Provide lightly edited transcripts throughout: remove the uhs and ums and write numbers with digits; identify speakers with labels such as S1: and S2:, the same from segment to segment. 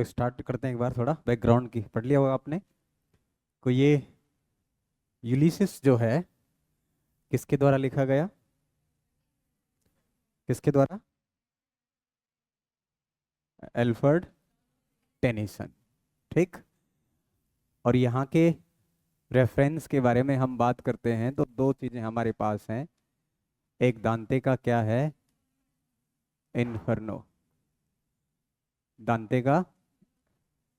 S1: तो स्टार्ट करते हैं। एक बार थोड़ा बैकग्राउंड की पढ़ लिया होगा आपने। को ये यूलिसिस जो है किसके द्वारा लिखा गया? किसके द्वारा? Alfred Tennyson. ठीक। और यहाँ के रेफरेंस के बारे में हम बात करते हैं तो दो चीजें हमारे पास हैं। एक दांते का क्या है? इन्फर्नो। दांते का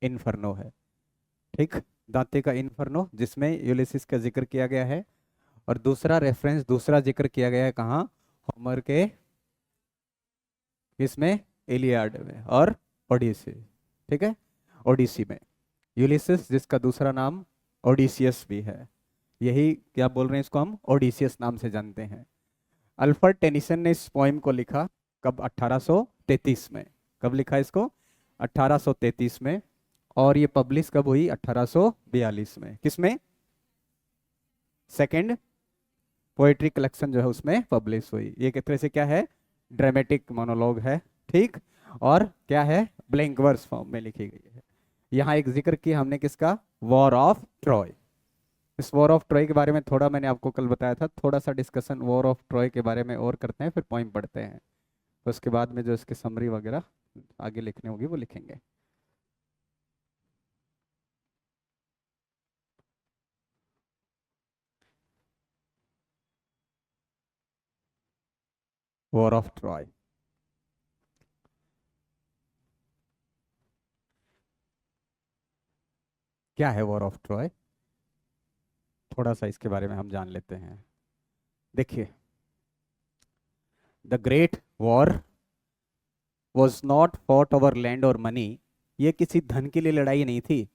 S1: इन्फर्नो है। ठीक। दांते का इन्फर्नो जिसमें यूलिसिस का जिक्र किया गया है। और दूसरा रेफरेंस, दूसरा जिक्र किया गया है कहाँ? होमर के किसमें? इलियाड में और ओडिसी। ठीक है, ओडिसी में यूलिसिस, जिसका दूसरा नाम ओडिसियस भी है। यही क्या बोल रहे हैं, इसको हम ओडिसियस नाम से जानते हैं। अल्फ्रेड टेनिसन ने इस पोइम को लिखा कब? 1833 में। कब लिखा इसको? 1833 में। और ये पब्लिश कब हुई? 1842 में। किसमें? सेकंड पोएट्री कलेक्शन जो है उसमें पब्लिश हुई। ये किस तरह से क्या है? ड्रामेटिक मोनोलॉग है। ठीक। और क्या है? ब्लैंक वर्स फॉर्म में लिखी गई है। यहाँ एक जिक्र किया हमने किसका? War of Troy. इस वॉर ऑफ ट्रॉय के बारे में थोड़ा मैंने आपको कल बताया था, थोड़ा सा डिस्कशन वॉर ऑफ ट्रॉय के बारे में और करते हैं, फिर पॉइंट पढ़ते हैं। उसके बाद में जो इसकी समरी वगैरह आगे लिखनी होगी वो लिखेंगे। वॉर ऑफ ट्रॉय क्या है? वॉर ऑफ ट्रॉय थोड़ा सा इसके बारे में हम जान लेते हैं। देखिए, the great war was not fought over land और मनी। ये किसी धन के लिए लड़ाई नहीं थी,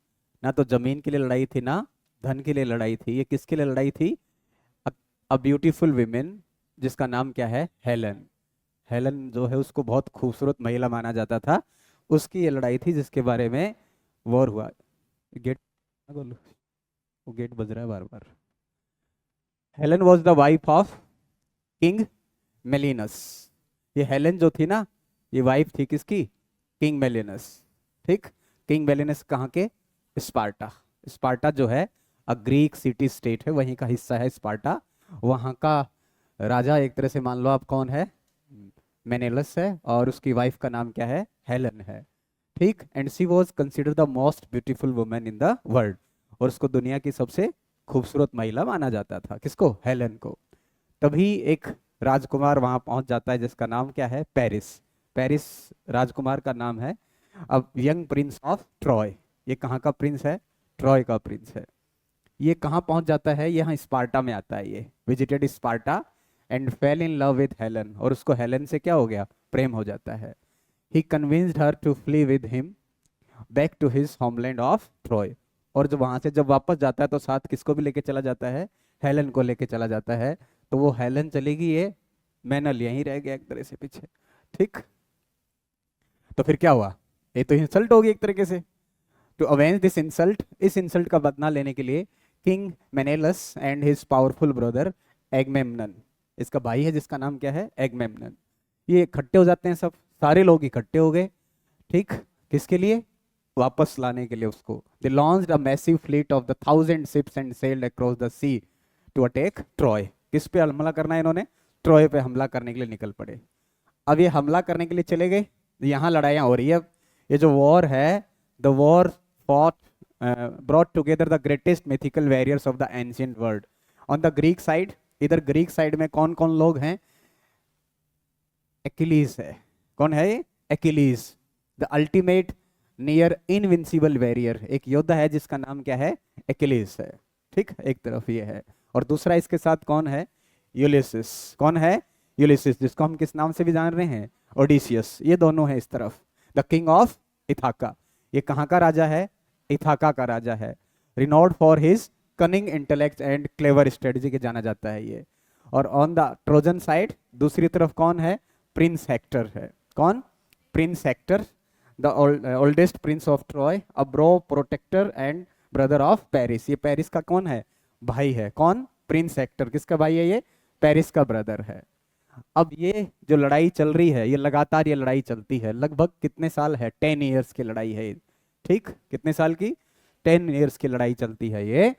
S1: ना तो जमीन के लिए लड़ाई थी, ना धन के लिए लड़ाई थी। ये किसके लिए लड़ाई थी? अ ब्यूटीफुल विमेन जिसका नाम क्या है? हेलन। हेलन जो है उसको बहुत खूबसूरत महिला माना जाता था, उसकी ये लड़ाई थी जिसके बारे में वॉर हुआ। गेट बोलो, वो गेट बज रहा है बार बार। Helen was the wife of king Menelaus. ये हेलन जो थी ना, ये वाइफ थी किसकी? King Menelaus. ठीक। किंग मेलिनस कहाँ के? स्पार्टा। स्पार्टा जो है अ ग्रीक सिटी स्टेट है, वहीं का हिस्सा है स्पार्टा। वहाँ का राजा एक तरह से मान लो आप कौन है? मेनेलस है। और उसकी वाइफ का नाम क्या है? हेलन है। ठीक। And she was consider the most beautiful women in the world. और उसको दुनिया की सबसे खूबसूरत महिला माना जाता था। किसको? हेलन को। तभी एक राजकुमार वहां पहुंच जाता है जिसका नाम क्या है? पेरिस। पेरिस राजकुमार का नाम है। अब यंग प्रिंस ऑफ ट्रॉय। ये कहाँ का प्रिंस है? ट्रॉय का प्रिंस है। ये कहाँ पहुंच जाता है? यहाँ स्पार्टा में आता है। ये visited Sparta and fail in love with Helen. और उसको हेलन से क्या हो गया? प्रेम हो जाता है। He convinced her to flee with him back to his homeland of Troy. और जब वहां से जब वापस जाता है तो साथ किसको भी लेके चला जाता है? हेलन को लेके चला जाता है। तो वो हेलन चलेगी, ये मैनल यहीं रह गया एक तरह से पीछे। ठीक। तो फिर क्या हुआ? ये तो इंसल्ट होगी एक तरीके से। टू अवेंज दिस इंसल्ट, इस इंसल्ट का बदला लेने के लिए king Menelaus and his powerful brother Agamemnon, इसका भाई है जिसका नाम क्या है? एगमेम्नन, ये इकट्ठे हो जाते हैं। सब सारे लोग इकट्ठे हो गए। ठीक। किसके लिए? वापस लाने के लिए उसको। They launched a massive fleet of the 1000 ships and sailed across the sea to attack Troy. किस पे हमला करना है इन्होंने? ट्रॉय पे हमला करने के लिए निकल पड़े। अब ये हमला करने के लिए चले गए, यहाँ लड़ाइयाँ हो रही है। ये जो वॉर है, the war fought brought together the greatest mythical warriors of the ancient world. On the Greek side, इधर ग्रीक साइड में कौन कौन लोग हैं? एक्िलीज है। कौन है ये? Achilles, the ultimate near invincible warrior. एक योद्धा है जिसका नाम क्या है? एक्िलीज है। ठीक। एक तरफ ये है। और दूसरा इसके साथ कौन है? यूलिसिस। कौन है? यूलिसिस, जिसको हम किस नाम से भी जान रहे हैं? ओडिसियस। ये दोनों है इस तरफ। द किंग ऑफ इथाका, ये कहाँ का राजा है? इथाका का राजा है। Renowned for his cunning intellect and clever strategy के जाना जाता है ये। और ऑन द ट्रोजन साइड दूसरी तरफ कौन है? प्रिंस हेक्टर है। कौन? Prince Hector, the oldest prince of Troy, a bro protector and brother of Paris. ये पेरिस का कौन है? भाई है। कौन? Prince Hector. किसका भाई है ये? पेरिस का ब्रदर है। अब ये जो लड़ाई चल रही है, ये लगातार ये लड़ाई चलती है। लगभग कितने साल है? 10 years की लड़ाई है। ठीक, कितने साल की? 10 ईयर्स की लड़ाई चलती है ये।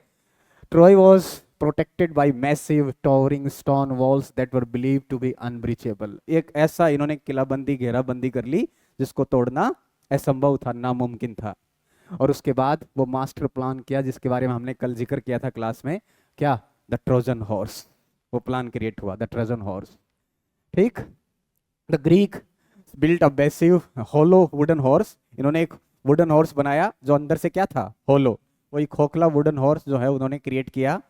S1: Troy was protected by massive towering stone walls that were believe to be unbreachable. एक ऐसा इन्होंने किलाबंदी, घेराबंदी कर ली जिसको तोड़ना असंभव था, नामुमकिन था। और उसके बाद वो मास्टर प्लान किया जिसके बारे में हमने कल जिक्र किया था क्लास में, क्या? The Trojan horse. वो प्लान क्रिएट हुआ, द ट्रोजन हॉर्स। ठीक। The Greek built a massive hollow wooden horse. इन्होंने एक वुडन हॉर्स बनाया जो अंदर से क्या था? होलो। वही खोखला वुडन हॉर्स जो है उन्होंने क्रिएट किया।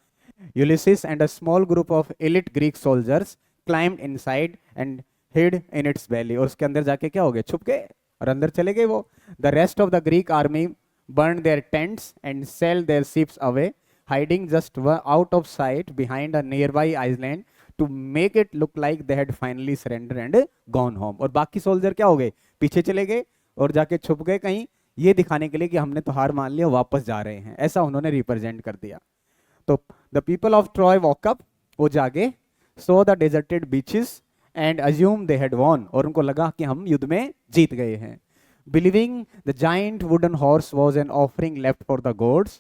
S1: Ulysses and a small group of elite Greek soldiers climbed inside and hid in its valley. और उसके अंदर जाके क्या हो गए? छुप गए और अंदर चले गए वो। The rest of the Greek army burned their tents and sailed their ships away, hiding just out of sight behind a nearby island to make it look like they had finally surrendered and gone home। और बाकी soldier क्या हो गए? पीछे चले गए और जाके छुप गए कहीं, ये दिखाने के लिए कि हमने तो हार मान लिया, वापस जा रहे हैं, ऐसा उन्होंने रिप्रेजेंट कर दिया। तो the people of Troy woke up, वो जागे, saw the deserted beaches and assume they had won, और उनको लगा कि हम युद्ध में जीत गए हैं। Believing the giant wooden horse was an offering left for the gods,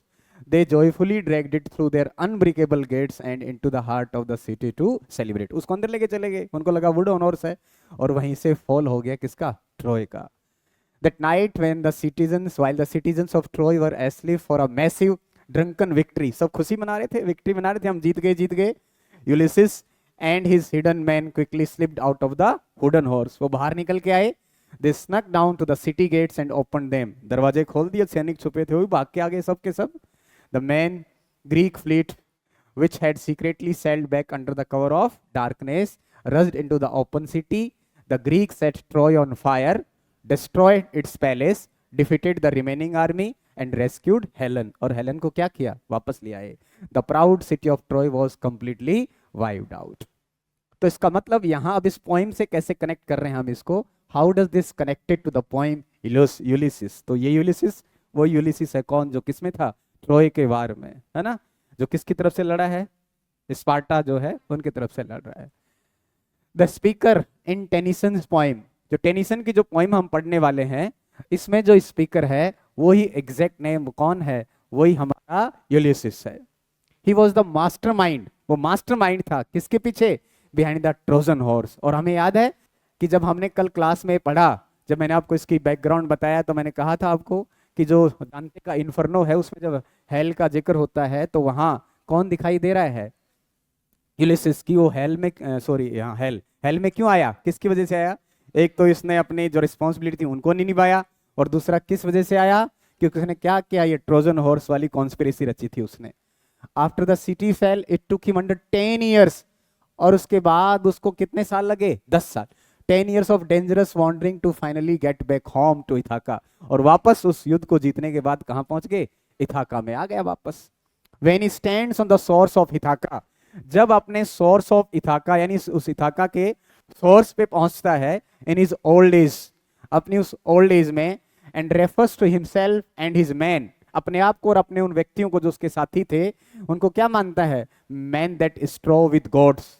S1: they joyfully dragged it through their unbreakable gates and into the heart of the city to celebrate। उसको अंदर लेके चले गए, उनको लगा वुडन हॉर्स है, और वहीं से फॉल हो गया किसका? ट्रॉय का। That night when the citizens, while the citizens of Troy were asleep for a massive drunken victory, सब खुशी मना रहे थे, विक्ट्री मना रहे थे, हम जीत गए जीत गए। Ulysses and his hidden men quickly slipped out of the wooden horse, वो बाहर निकल के आए। They snuck down to the city gates and opened them, दरवाजे खोल दिए, सैनिक छुपे थे वो भी भाग के आ गए सब के सब। The main Greek fleet which had secretly sailed back under the cover of darkness rushed into the open city. The Greeks set Troy on fire, destroyed its palace, defeated the remaining army and rescued Helen। और Helen को क्या किया? वापस ले आए। The proud city of Troy was completely wiped out। तो इसका मतलब यहां अब इस पोइम से कैसे कनेक्ट कर रहे हैं हम इसको? How does this connected to the poem Ulysses? तो ये यूलिसिस वो यूलिसिस है कौन? जो किसमें था? ट्रॉय के वार में, है ना? जो किसकी तरफ से लड़ा है? स्पार्टा जो है उनकी तरफ से लड़ रहा है। The speaker in Tennyson poem, जो टेनिसन की जो पोइम हम पढ़ने वाले हैं, इसमें जो स्पीकर है वही एग्जैक्ट नेम कौन है? वही हमारा यूलिसिस है। He was the master mind, वो मास्टर माइंड था किसके पीछे? Behind the Trojan horse. और हमें याद है कि जब हमने कल क्लास में पढ़ा, जब मैंने आपको इसकी बैकग्राउंड बताया, तो मैंने कहा था आपको कि जो दांते का इन्फर्नो है उसमें जब हेल का जिक्र होता है तो वहां कौन दिखाई दे रहा है? यूलिसिस की। वो हेल में, सॉरी यहाँ हेल में क्यों आया? किसकी वजह से आया? एक तो इसने अपनी जो रिस्पॉन्सिबिलिटी थी उनको नहीं निभाया, और दूसरा किस वजह से आया? क्योंकि उसने क्या किया? ये ट्रोजन हॉर्स वाली कॉन्स्पिरेसी रची थी उसने। After the city fail it took him under 10 years, और उसके बाद उसको कितने साल लगे? 10 साल। 10 years of dangerous wandering to finally get back home to Ithaca. और वापस उस युद्ध को जीतने के बाद कहां पहुंच गए? इथाका में आ गया वापस। When he stands on the source of Ithaca, जब अपने सोर्स ऑफ इथाका यानी उस इथाका के सोर्स पे पहुंचता है, इन हिज ओल्ड एज, अपनी उस ओल्ड एज में, and refers to himself and his men, अपने आप को और अपने उन व्यक्तियों को जो उसके साथी थे उनको क्या मानता है? Men that strove with gods,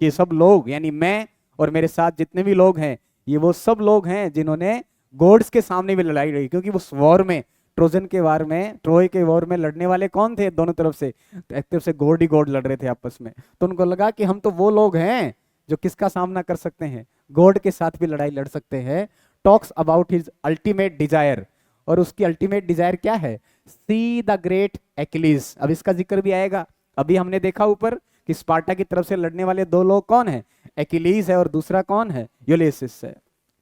S1: कि सब लोग यानी मैं और मेरे साथ जितने भी लोग हैं ये वो सब लोग हैं जिन्होंने गॉड्स के सामने भी लड़ाई लड़ी। क्योंकि उस वॉर में, ट्रोजन के वार में, ट्रोय के वॉर में लड़ने वाले कौन थे? दोनों तरफ से, एक तरफ से गॉड ही गॉड लड़ रहे थे आपस में। तो उनको लगा कि हम तो वो लोग हैं जो किसका सामना कर सकते हैं? गॉड के साथ भी लड़ाई लड़ सकते हैं। Talks about his ultimate Dzire, और उसकी अल्टीमेट डिजायर क्या है? See the great Achilles. अब इसका जिक्र भी आएगा। अभी हमने देखा ऊपर कि स्पार्टा की तरफ से लड़ने वाले दो लोग कौन है? एक्लिस है और दूसरा कौन है? यूलिसिस है।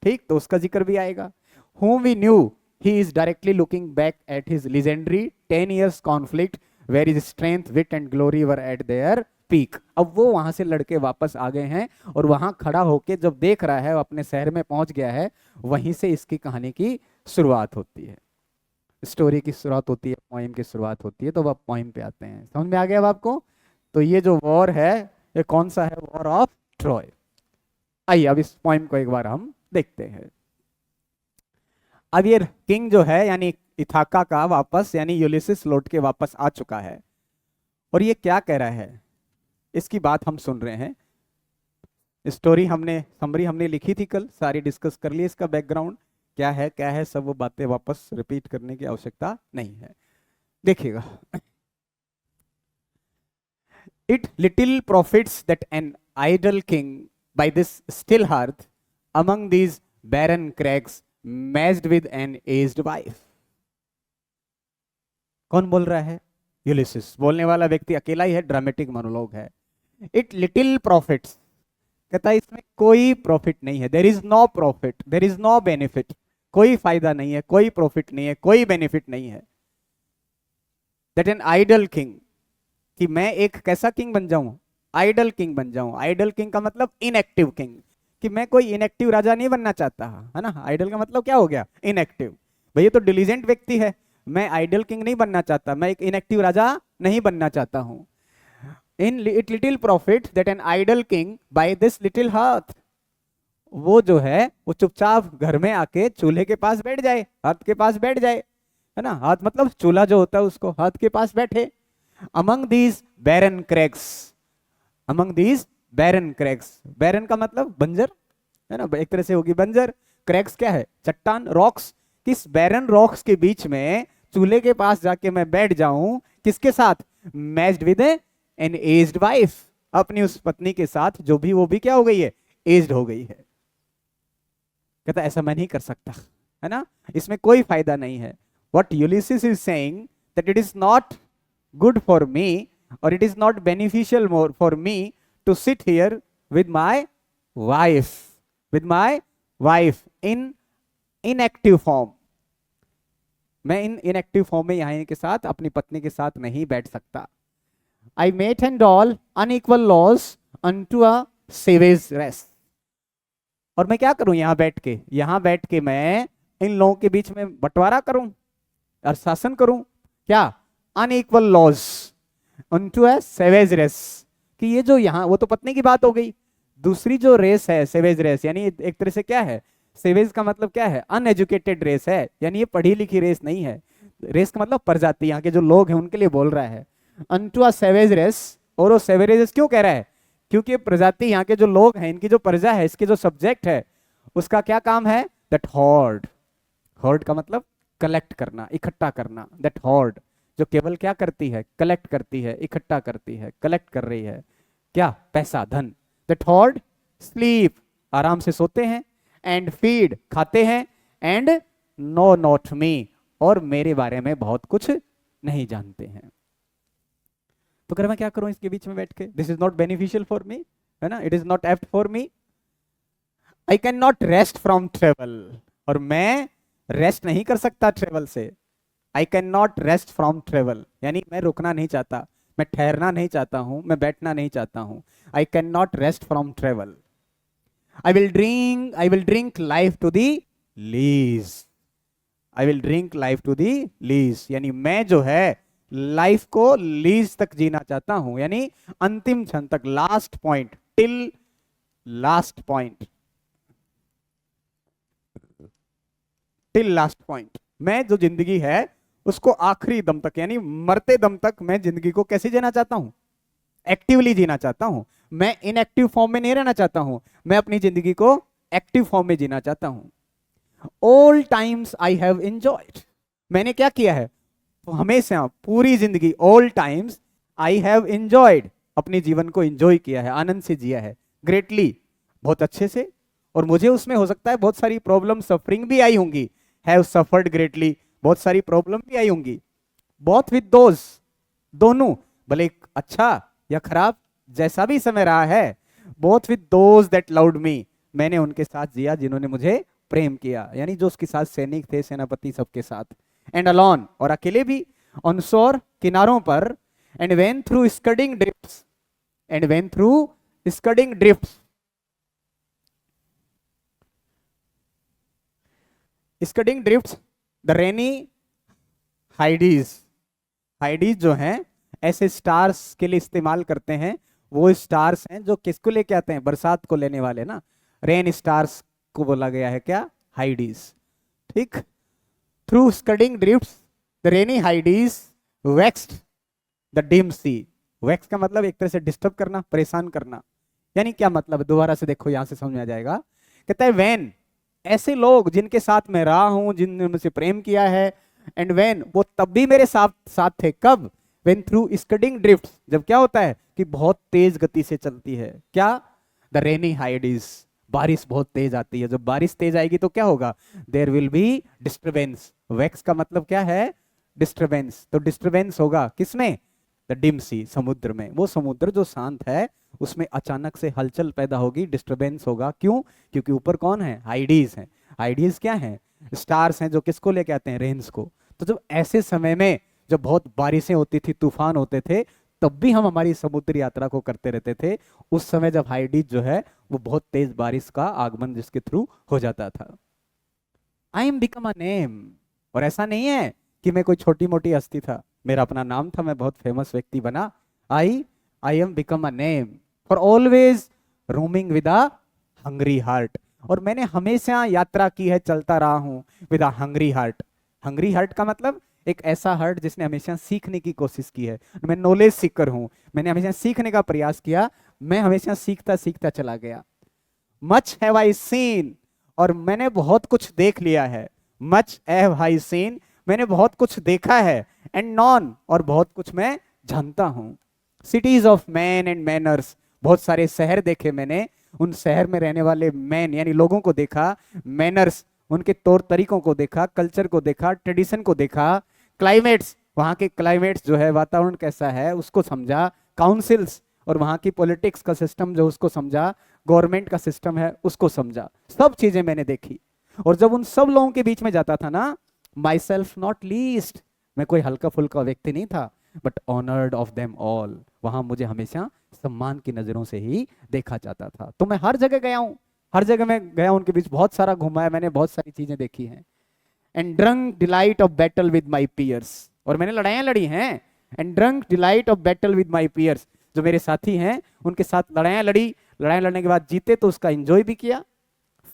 S1: ठीक, तो उसका जिक्र भी आएगा। whom we knew he is directly looking back at his legendary 10 years conflict where his strength, wit and glory were at their peak। अब वो वहां से लड़के वापस आ गए हैं और वहां खड़ा होके जब देख रहा है, अपने शहर में पहुंच गया है, वहीं से इसकी कहानी की शुरुआत होती है, स्टोरी की शुरुआत होती है, पोइम की शुरुआत होती है। तो अब पोइम पे आते हैं। समझ में आ गया अब आपको? तो ये जो वॉर है ये कौन सा है? War of Troy. आइए अब इस पोइम को एक बार हम देखते हैं। अब ये किंग जो है यानी इथाका का वापस यानी यूलिसिस लौट के वापस आ चुका है, और ये क्या कह रहा है इसकी बात हम सुन रहे हैं। स्टोरी हमने समरी हमने लिखी थी कल, सारी डिस्कस कर ली इसका बैकग्राउंड क्या है सब वो बातें वापस रिपीट करने की आवश्यकता नहीं है। देखिएगा, it little profits that an idle king by this still hearth among these barren crags matched with an aged wife. कौन बोल रहा है? यूलिसिस। बोलने वाला व्यक्ति अकेला ही है, ड्रामेटिक मोनोलॉग है। इट लिटिल प्रॉफिट्स, कहता है इसमें कोई प्रॉफिट नहीं है, there is no profit, there is no benefit, कोई फायदा नहीं है, कोई प्रॉफिट नहीं है, कोई बेनिफिट नहीं है। दैट एन आइडल किंग, कि मैं एक कैसा किंग बन जाऊं? आइडल किंग बन जाऊं। आइडल किंग का मतलब इनएक्टिव किंग, कि मैं कोई इनएक्टिव राजा नहीं बनना चाहता, है ना। आइडल का मतलब क्या हो गया? इनएक्टिव। भैया तो डिलीजेंट व्यक्ति है, मैं आइडल किंग नहीं बनना चाहता, मैं एक इनएक्टिव राजा नहीं बनना चाहता हूं। In it little profit that an idle king by this little hearth, वो जो है वो चुपचाप घर में आके चूल्हे के पास बैठ जाए, हाथ के पास बैठ जाए, है ना। हाथ मतलब चूल्हा जो होता है उसको, हाथ के पास बैठे। Among these barren crags, among these barren crags, barren का मतलब बंजर, है ना, एक तरह से होगी बंजर। क्रैक्स क्या है? चट्टान, रॉक्स। किस बैरन रॉक्स के बीच में चूल्हे के पास जाके मैं बैठ जाऊं, किसके साथ? Matched with an aged wife, अपनी उस पत्नी के साथ जो भी, वो भी क्या हो गई है? एज्ड हो गई है। कहता ऐसा मैं नहीं कर सकता, है ना, इसमें कोई फायदा नहीं है। What Ulysses is saying that it is not good for me or it is not beneficial more for me to sit here with my wife, with my wife in inactive form। मैं इन inactive form में यहाँ के साथ अपनी पत्नी के साथ नहीं बैठ सकता। I mate and all unequal laws unto a savage race। और मैं क्या करूं यहाँ बैठ के मैं इन लोगों के बीच में बंटवारा करूं और शासन करूं। क्या? अनइक्वल लॉज उनटू ए सेवेज रेस, कि ये जो यहाँ, वो तो पत्नी की बात हो गई, दूसरी जो रेस है सेवेज रेस, यानी एक तरह से क्या है? सेवेज का मतलब क्या है? अनएजुकेटेड रेस है, यानी ये पढ़ी लिखी रेस नहीं है। रेस का मतलब प्रजाति, यहाँ के जो लोग हैं उनके लिए बोल रहा है। अनटू अ सेवेज रेस, और वो सेवेज रेस क्यों कह रहा है? क्योंकि प्रजाति, यहाँ के जो लोग हैं, इनकी जो प्रजा है, इसके जो सब्जेक्ट है, उसका क्या काम है? दैट हॉर्ड, हॉर्ड का मतलब कलेक्ट करना, इकट्ठा करना। दैट हॉर्ड जो केवल क्या करती है? कलेक्ट करती है, इकट्ठा करती है, कलेक्ट कर रही है क्या? पैसा, धन। दैट हॉर्ड स्लीप, आराम से सोते हैं, एंड फीड, खाते हैं, एंड नो नॉट मी, और मेरे बारे में बहुत कुछ नहीं जानते हैं। तो कर मैं क्या करूं इसके बीच में बैठ के? This is not beneficial for me, है ना, it is not apt for me. I can not rest from travel, और मैं रेस्ट नहीं कर सकता ट्रेवल से। आई can not rest from travel, यानी मैं रुकना नहीं चाहता, मैं ठहरना नहीं चाहता हूं, मैं बैठना नहीं चाहता हूं। I can not rest from travel. I will drink life to the lees, I will drink life to the lees, यानी मैं जो है लाइफ को लीज तक जीना चाहता हूं, यानी अंतिम क्षण तक, last point, till last point, till last point. मैं जो जिंदगी है उसको आखिरी दम तक, यानी मरते दम तक मैं जिंदगी को कैसे जीना चाहता हूं? एक्टिवली जीना चाहता हूं। मैं इनएक्टिव फॉर्म में नहीं रहना चाहता हूं, मैं अपनी जिंदगी को एक्टिव फॉर्म में जीना चाहता हूं। All times I have enjoyed, मैंने क्या किया है? हमेशा, पूरी जिंदगी, all times I have enjoyed, अपने जीवन को एंजॉय किया है, आनंद से जिया है, ग्रेटली, बहुत अच्छे से। और मुझे उसमें हो सकता है बहुत सारी प्रॉब्लम, सफरिंग भी आई होंगी, हैव सफर्ड ग्रेटली, बहुत सारी प्रॉब्लम भी आई होंगी। बोथ विद दोज, दोनों, भले अच्छा या खराब, जैसा भी समय रहा है, both with those that loved me, मैंने उनके साथ जिया जिन्होंने मुझे प्रेम किया, यानी जो उसके साथ सैनिक थे, सेनापति, सबके साथ। एंड अलॉन, और अकेले भी, ऑन शोर, किनारों पर, and when through scudding drifts, and when through scudding drifts, scudding drifts, the rainy Hyades, Hyades जो हैं ऐसे स्टार्स के लिए इस्तेमाल करते हैं, वो स्टार्स हैं जो किसको लेके आते हैं? बरसात को लेने वाले ना, रेन स्टार्स को बोला गया है क्या? हाइडीज। ठीक, through scudding drifts the rainy Hyades vexed the dim sea, vex का मतलब एक तरह से डिस्टर्ब करना, परेशान करना, यानी क्या मतलब? दोबारा से देखो, यहां से समझ में आ जाएगा। कहता है वेन ऐसे लोग जिनके साथ मैं रहा हूं, जिनने मुझसे प्रेम किया है, एंड वेन, वो तब भी मेरे साथ साथ थे। कब? वेन थ्रू स्कडिंग ड्रिफ्ट, जब क्या होता है कि बहुत तेज गति से चलती है, क्या? द रेनी हाइडिस, बारिश बहुत तेज आती है। जब बारिश तेज आएगी तो क्या होगा? There will be disturbance. Vex का मतलब क्या है? डिस्टरबेंस। तो डिस्टरबेंस होगा किसमें? द डिम सी, समुद्र में। वो समुद्र जो शांत है उसमें अचानक से हलचल पैदा होगी, डिस्टरबेंस होगा। क्यों? क्योंकि ऊपर कौन है? हाइडीज है। हाइडीज क्या है? स्टार्स हैं, जो किसको लेके आते हैं? रेन्स को। तो जब ऐसे समय में जब बहुत बारिशें होती थी, तूफान होते थे, तब भी हम हमारी समुद्री यात्रा को करते रहते थे, उस समय जब हाइडीज जो है वो बहुत तेज बारिश का आगमन जिसके थ्रू हो जाता था। आई एम बिकम अ नेम। और ऐसा नहीं है कि मैं कोई छोटी मोटी हस्ती था, मेरा अपना नाम था, मैं बहुत फेमस व्यक्ति बना। I I am become a name for always roaming with a hungry heart. और मैंने हमेशा यात्रा की है, चलता रहा हूं with a hungry heart. Hungry heart का मतलब एक ऐसा हार्ट जिसने हमेशा सीखने की कोशिश की है। मैं नॉलेज सीकर हूं, मैंने हमेशा सीखने का प्रयास किया, मैं हमेशा सीखता सीखता चला गया। मच हैव आई सीन, और मैंने बहुत कुछ देख लिया है। मच हैव आई सीन, मैंने बहुत कुछ देखा है। एंड नॉन, और बहुत कुछ मैं जानता हूं। Cities of men and manners, बहुत सारे शहर देखे मैंने, उन शहर में रहने वाले मैन यानी लोगों को देखा। मैनर्स, उनके तौर तरीकों को देखा, कल्चर को देखा, ट्रेडिशन को देखा। क्लाइमेट्स, वहां के क्लाइमेट्स जो है, वातावरण कैसा है उसको समझा। काउंसिल्स, और वहां की पॉलिटिक्स का सिस्टम जो उसको समझा, गवर्नमेंट का सिस्टम है उसको समझा। सब चीजें मैंने देखी। और जब उन सब लोगों के बीच में जाता था ना, माई सेल्फ नॉट लीस्ट, मैं कोई हल्का फुल्का व्यक्ति नहीं था, but honoured of them all, वहां मुझे हमेशा सम्मान की नजरों से ही देखा जाता था। तो मैं हर जगह गया हूं, हर जगह मैं गया उनके बीच, बहुत सारा घुमा है मैंने, बहुत सारी चीजें देखी हैं। And drunk delight of battle with my piers, और मैंने लड़ाइयां लड़ी हैं। And drunk delight of battle with my piers, जो मेरे साथी हैं उनके साथ लड़ाइयां लड़ी, लड़ाई लड़ने के बाद जीते तो उसका एंजॉय भी किया।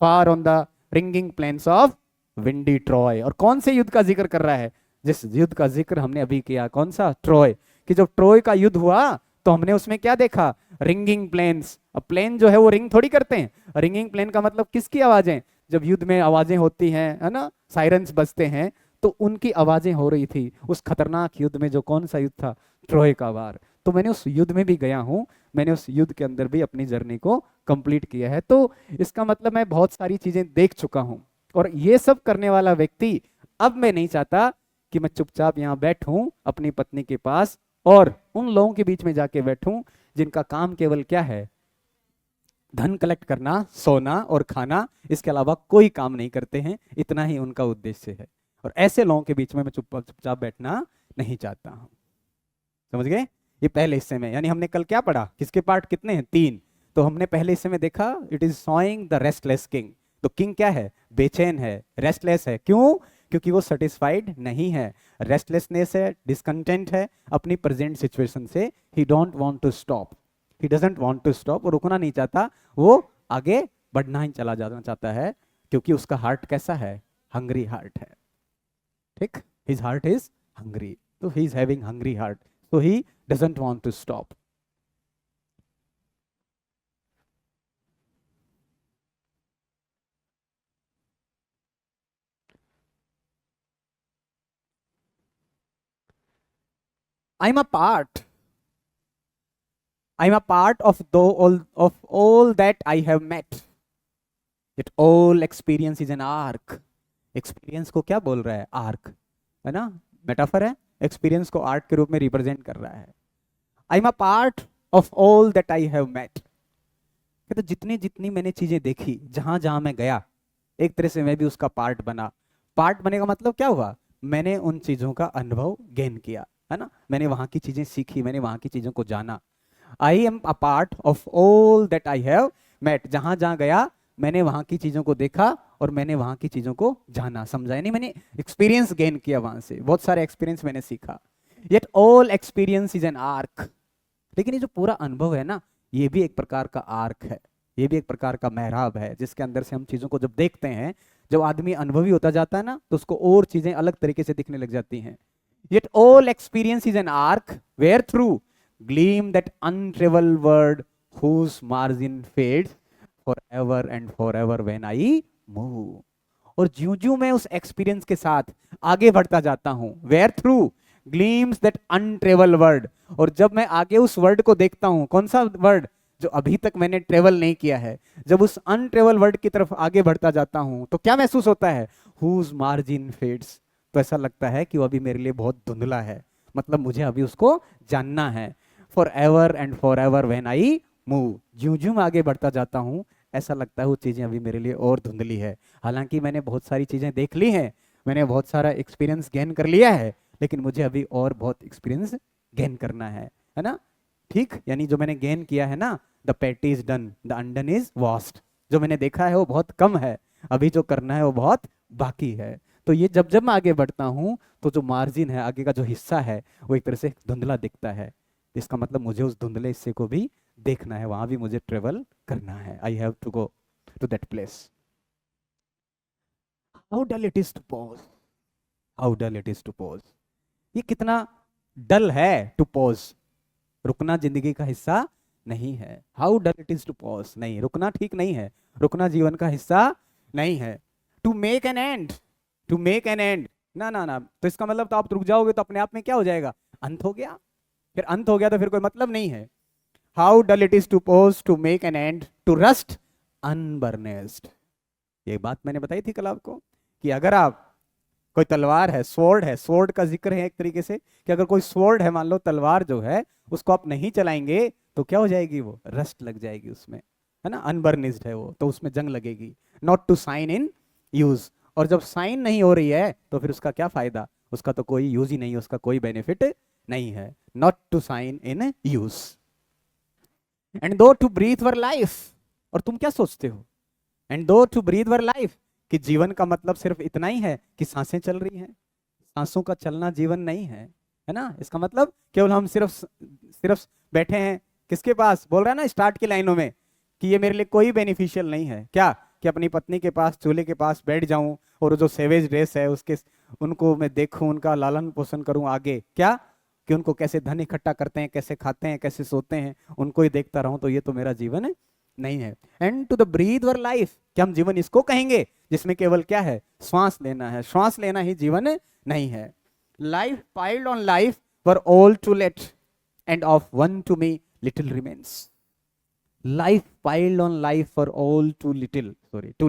S1: Far on the ringing plains of windy Troy, और कौन से युद्ध का जिक्र कर रहा है? जिस युद्ध का जिक्र हमने अभी किया, कौन सा? ट्रॉय। कि जब ट्रॉय का युद्ध हुआ तो हमने उसमें क्या देखा? Ringing planes. अब प्लेन जो है वो रिंग थोड़ी करते हैं, रिंगिंग प्लेन का मतलब किसकी आवाजें? जब युद्ध में आवाजें होती हैं, है ना, साइरन्स बजते हैं, तो उनकी आवाजें हो रही थी उस खतरनाक युद्ध में, जो कौन सा युद्ध था? ट्रॉय का वार। तो मैंने उस युद्ध में भी गया हूं, मैंने उस युद्ध के अंदर भी अपनी जर्नी को कंप्लीट किया है। तो इसका मतलब मैं बहुत सारी चीजें देख चुका हूं। और ये सब करने वाला व्यक्ति, अब मैं नहीं चाहता कि मैं चुपचाप यहां बैठूं अपनी पत्नी के पास और उन लोगों के बीच में जाके बैठूं जिनका काम केवल क्या है? धन कलेक्ट करना, सोना और खाना, इसके अलावा कोई काम नहीं करते हैं, इतना ही उनका उद्देश्य है। और ऐसे लोगों के बीच में मैं चुपचाप बैठना नहीं चाहता हूं। समझ गए? ये पहले हिस्से में, यानी हमने कल क्या पढ़ा? किसके पार्ट कितने हैं? 3। तो हमने पहले हिस्से में देखा, it is sawing the restless king. तो किंग क्या है? बेचैन है, रेस्टलेस है। क्यों? क्योंकि वो सेटिस्फाइड नहीं है, रेस्टलेसनेस है, डिसकंटेंट है अपनी प्रेजेंट सिचुएशन से। He don't want to stop, he doesn't want to stop, वो रुकना नहीं चाहता, वो आगे बढ़ना ही चला जाना चाहता है, क्योंकि उसका हार्ट कैसा है? हंग्री हार्ट है। ठीक? हिज हार्ट इज हंग्री, तो he is having hungry heart, so he doesn't want to stop. I'm a part, I'm a part of all that I have met. It all experience is an arc. Experience को क्या बोल रहा है? Arc, है ना, metaphor है। Experience को arc के रूप में रिप्रेजेंट कर रहा है। I am a part of all that I have met. तो जितनी जितनी मैंने चीजें देखी, जहां जहां मैं गया, एक तरह से मैं भी उसका पार्ट बना। पार्ट बने का मतलब क्या हुआ? मैंने उन चीजों का अनुभव गेन किया, है ना, मैंने वहां की चीजें सीखी, मैंने वहां की चीजों को जाना। I am a part of all that I have met. जहां जहां गया मैंने वहां की चीजों को देखा और मैंने वहां की चीजों को जाना, समझा, यानी मैंने एक्सपीरियंस गेन किया, वहां से बहुत सारे एक्सपीरियंस मैंने सीखा। Yet all experience is an arc. लेकिन ये जो पूरा अनुभव है ना, ये भी एक प्रकार का आर्क है, ये भी एक प्रकार का मेहराब है, जिसके अंदर से हम चीजों को जब देखते हैं, जब आदमी अनुभवी होता जाता है ना, तो उसको और चीजें अलग तरीके से दिखने लग जाती हैं। Yet all experience is an arc wherethrough gleam that untraveled word whose margin fades forever and forever when I move. और ज्यों ज्यों मैं उस एक्सपीरियंस के साथ आगे बढ़ता जाता हूं, where through gleams that untravelled world, और जब मैं आगे उस वर्ड को देखता हूं, कौन सा वर्ड, जो अभी तक मैंने ट्रेवल नहीं किया है, जब उस अनट्रेवल वर्ड की तरफ आगे बढ़ता जाता हूं तो क्या महसूस होता है, हुज मार्जिन फेड्स, तो ऐसा लगता है कि वो अभी मेरे लिए बहुत धुंधला है, मतलब मुझे अभी उसको जानना है। For ever and for ever when I move, ज्यों ज्यों मैं आगे बढ़ता जाता हूं ऐसा लगता है वो चीजें अभी मेरे लिए और धुंधली है। हालांकि मैंने बहुत सारी चीजें देख ली हैं, मैंने बहुत सारा एक्सपीरियंस गेन कर लिया है, लेकिन मुझे अभी और बहुत एक्सपीरियंस गेन करना है ना। ठीक, यानी जो मैंने गेन किया है ना, द पेटी is done, the undone is vast, जो मैंने देखा है वो बहुत कम है, अभी जो करना है वो बहुत बाकी है। तो ये जब जब मैं आगे बढ़ता हूँ तो जो मार्जिन है, आगे का जो हिस्सा है, वो एक तरह से धुंधला दिखता है। इसका मतलब मुझे उस धुंधले हिस्से को भी देखना है, वहां भी मुझे ट्रेवल करना है। I have to go to that place. How dull it is to pause, how dull it is to pause, ये कितना डल है टू पॉज। रुकना जिंदगी का हिस्सा नहीं है। How dull it is to pause, नहीं रुकना ठीक नहीं है, रुकना जीवन का हिस्सा नहीं है। To make an end, to make an end, ना ना ना, तो इसका मतलब तो आप रुक जाओगे तो अपने आप में क्या हो जाएगा, अंत हो गया। फिर अंत हो गया तो फिर कोई मतलब नहीं है। How dull it is to pause, to make an end, to rust unburnished. ये बात मैंने बताई थी कल आपको कि अगर आप, कोई तलवार है, स्वॉर्ड है, स्वॉर्ड का जिक्र है एक तरीके से कि अगर कोई स्वॉर्ड है, मान लो तलवार जो है उसको आप नहीं चलाएंगे तो क्या हो जाएगी, वो रस्ट लग जाएगी उसमें, है ना, अनबर्निस्ड है वो, तो उसमें जंग लगेगी। Not to shine in use, और जब साइन नहीं हो रही है तो फिर उसका क्या फायदा, उसका तो कोई यूज ही नहीं है, उसका कोई बेनिफिट नहीं है। Not to shine in use and though to breathe were life, और तुम क्या सोचते हो, and though to breathe were life, कि जीवन का मतलब सिर्फ इतना ही है कि सांसें चल रही हैं, सांसों का चलना जीवन नहीं है ना। इसका मतलब केवल हम सिर्फ सिर्फ बैठे हैं, किसके पास बोल रहा है ना स्टार्ट की लाइनों में, कि ये मेरे लिए कोई बेनिफिशियल नहीं है, क्या कि अपनी पत्नी के पास, चूल्हे के पास बैठ जाऊं और जो सेवेज रेस है उसके, उनको मैं देखूं, उनका लालन पोषण करूं आगे, क्या कि उनको कैसे धन इकट्ठा करते हैं, कैसे खाते हैं, कैसे सोते हैं, उनको ही देखता रहूं, तो ये तो मेरा जीवन नहीं है। And to the breathe were life, क्या हम जीवन इसको कहेंगे जिसमें केवल क्या है, श्वास लेना है, श्वास लेना ही जीवन नहीं है। Life piled on life were all too late, and of one to me little remains. Life piled on for for all too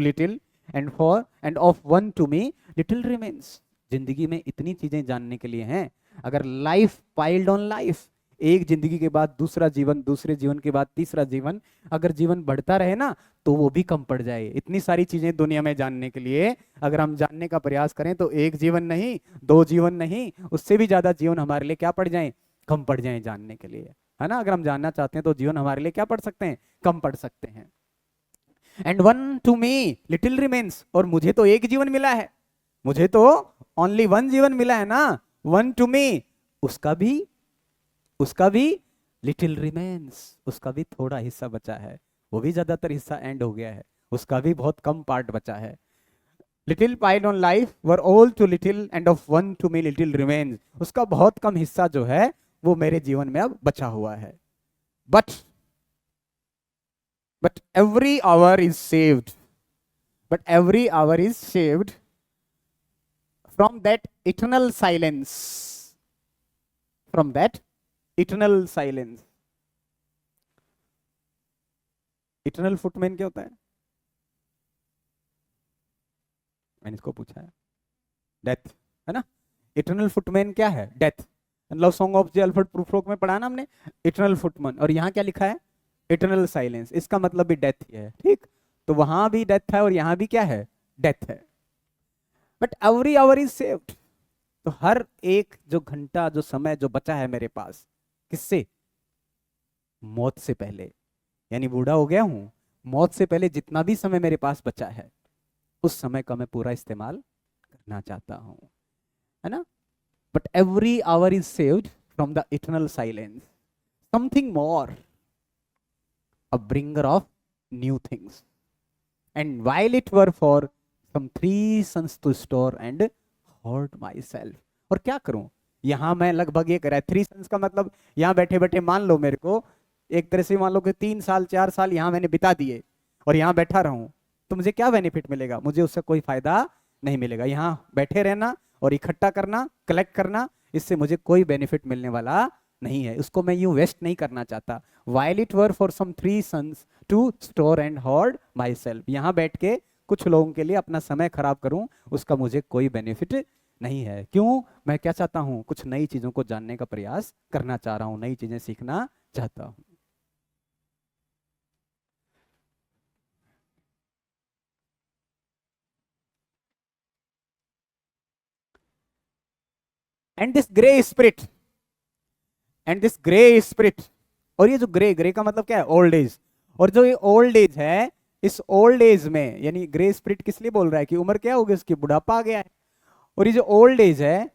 S1: little and of one to me little remains। जिंदगी में इतनी चीजें जानने के लिए हैं, अगर लाइफ पाइल्ड ऑन लाइफ, एक जिंदगी के बाद दूसरा जीवन, दूसरे जीवन के बाद तीसरा जीवन, अगर जीवन बढ़ता रहे ना तो वो भी कम पड़ जाए। इतनी सारी चीजें दुनिया में जानने के लिए अगर हम जानने का प्रयास करें तो एक जीवन नहीं, दो जीवन नहीं, उससे भी ज्यादा जीवन हमारे लिए क्या पड़ जाए, कम पड़ जाए जानने के लिए, है ना। अगर हम जानना चाहते हैं तो जीवन हमारे लिए क्या पढ़ सकते हैं, कम पढ़ सकते हैं। And one to me little remains, और मुझे तो एक जीवन मिला है, मुझे तो ओनली वन जीवन मिला है ना, वन टू मी, उसका भी लिटिल रिमेन्स, उसका भी थोड़ा हिस्सा बचा है, वो भी ज्यादातर हिस्सा एंड हो गया है, उसका भी बहुत कम पार्ट बचा है। Little piled on life were all too little and of one to me little remains, उसका बहुत कम हिस्सा जो है वो मेरे जीवन में अब बचा हुआ है। But every hour is saved, but every hour is saved from that eternal silence, from that eternal silence. Eternal footman क्या होता है, मैंने इसको पूछा है, डेथ, है ना। इटर्नल फुटमैन क्या है, death. Love song of the Alfred Prufrock में पढ़ा ना हमने, इटर्नल फुटमैन, और यहाँ क्या लिखा है, इटर्नल साइलेंस, इसका मतलब भी डेथ ही है, ठीक। तो वहां भी डेथ है और यहाँ भी क्या है, डेथ है। But every hour is saved, तो हर एक जो घंटा, जो समय जो बचा है मेरे पास, किससे, मौत से पहले, यानी बूढ़ा हो गया हूं, मौत से पहले जितना भी समय मेरे पास बचा है उस समय का मैं पूरा इस्तेमाल करना चाहता हूं, है ना। But every hour is saved from the eternal silence, something more, a bringer of new things, and while it were for some 3 sons to store and hoard myself. और क्या करूं, यहां मैं लगभग ये करा, 3 sons का मतलब यहां बैठे बैठे मान लो मेरे को एक तरह से मान लो कि 3 साल 4 साल यहां मैंने बिता दिए और यहां बैठा रहूं, तो मुझे क्या बेनिफिट मिलेगा? मुझे उससे कोई फायदा नहीं मिलेगा। यहाँ बैठे रहना और इकट्ठा करना, कलेक्ट करना, इससे मुझे कोई बेनिफिट मिलने वाला नहीं है। उसको मैं यूं वेस्ट नहीं करना चाहता। While it were for some 3 sons to store and hold myself, यहाँ बैठ के कुछ लोगों के लिए अपना समय खराब करूं, उसका मुझे कोई बेनिफिट नहीं है। क्यों? मैं क्या चाहता हूं? कुछ नई चीजों को जानने का प्रयास करना चाह रहा हूं, नई चीजें सीखना चाहता हूं। And this grey spirit, and this grey spirit, और ये जो ग्रे, ग्रे का मतलब क्या है? Old age. और जो ये ओल्ड एज है, इस ओल्ड एज में, यानी ग्रे स्पिरिट किस लिए बोल रहा है कि उम्र क्या हो गई उसकी, बुढ़ापा आ गया है। और ये जो ओल्ड एज है,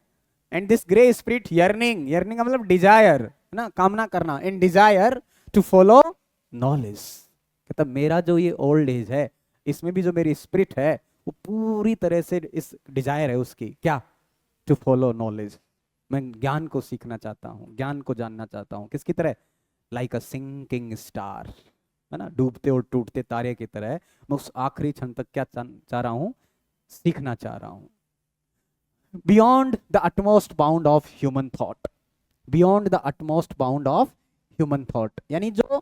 S1: and this grey spirit yearning, yearning का मतलब डिजायर है ना, कामना करना, इन डिजायर टू फॉलो नॉलेज। मतलब मेरा जो ये ओल्ड एज है, इसमें भी जो मेरी स्पिरिट है, वो पूरी तरह से इस डिजायर है उसकी क्या? To follow knowledge. मैं ज्ञान को सीखना चाहता हूँ, ज्ञान को जानना चाहता हूँ। किसकी तरह? लाइक अ सिंकिंग स्टार, है ना, डूबते और टूटते तारे की तरह। मैं उस आखिरी क्षण तक क्या चाह रहा हूँ? सीखना चाह रहा हूँ। Beyond the utmost bound of human thought, beyond the utmost bound of human thought, यानी जो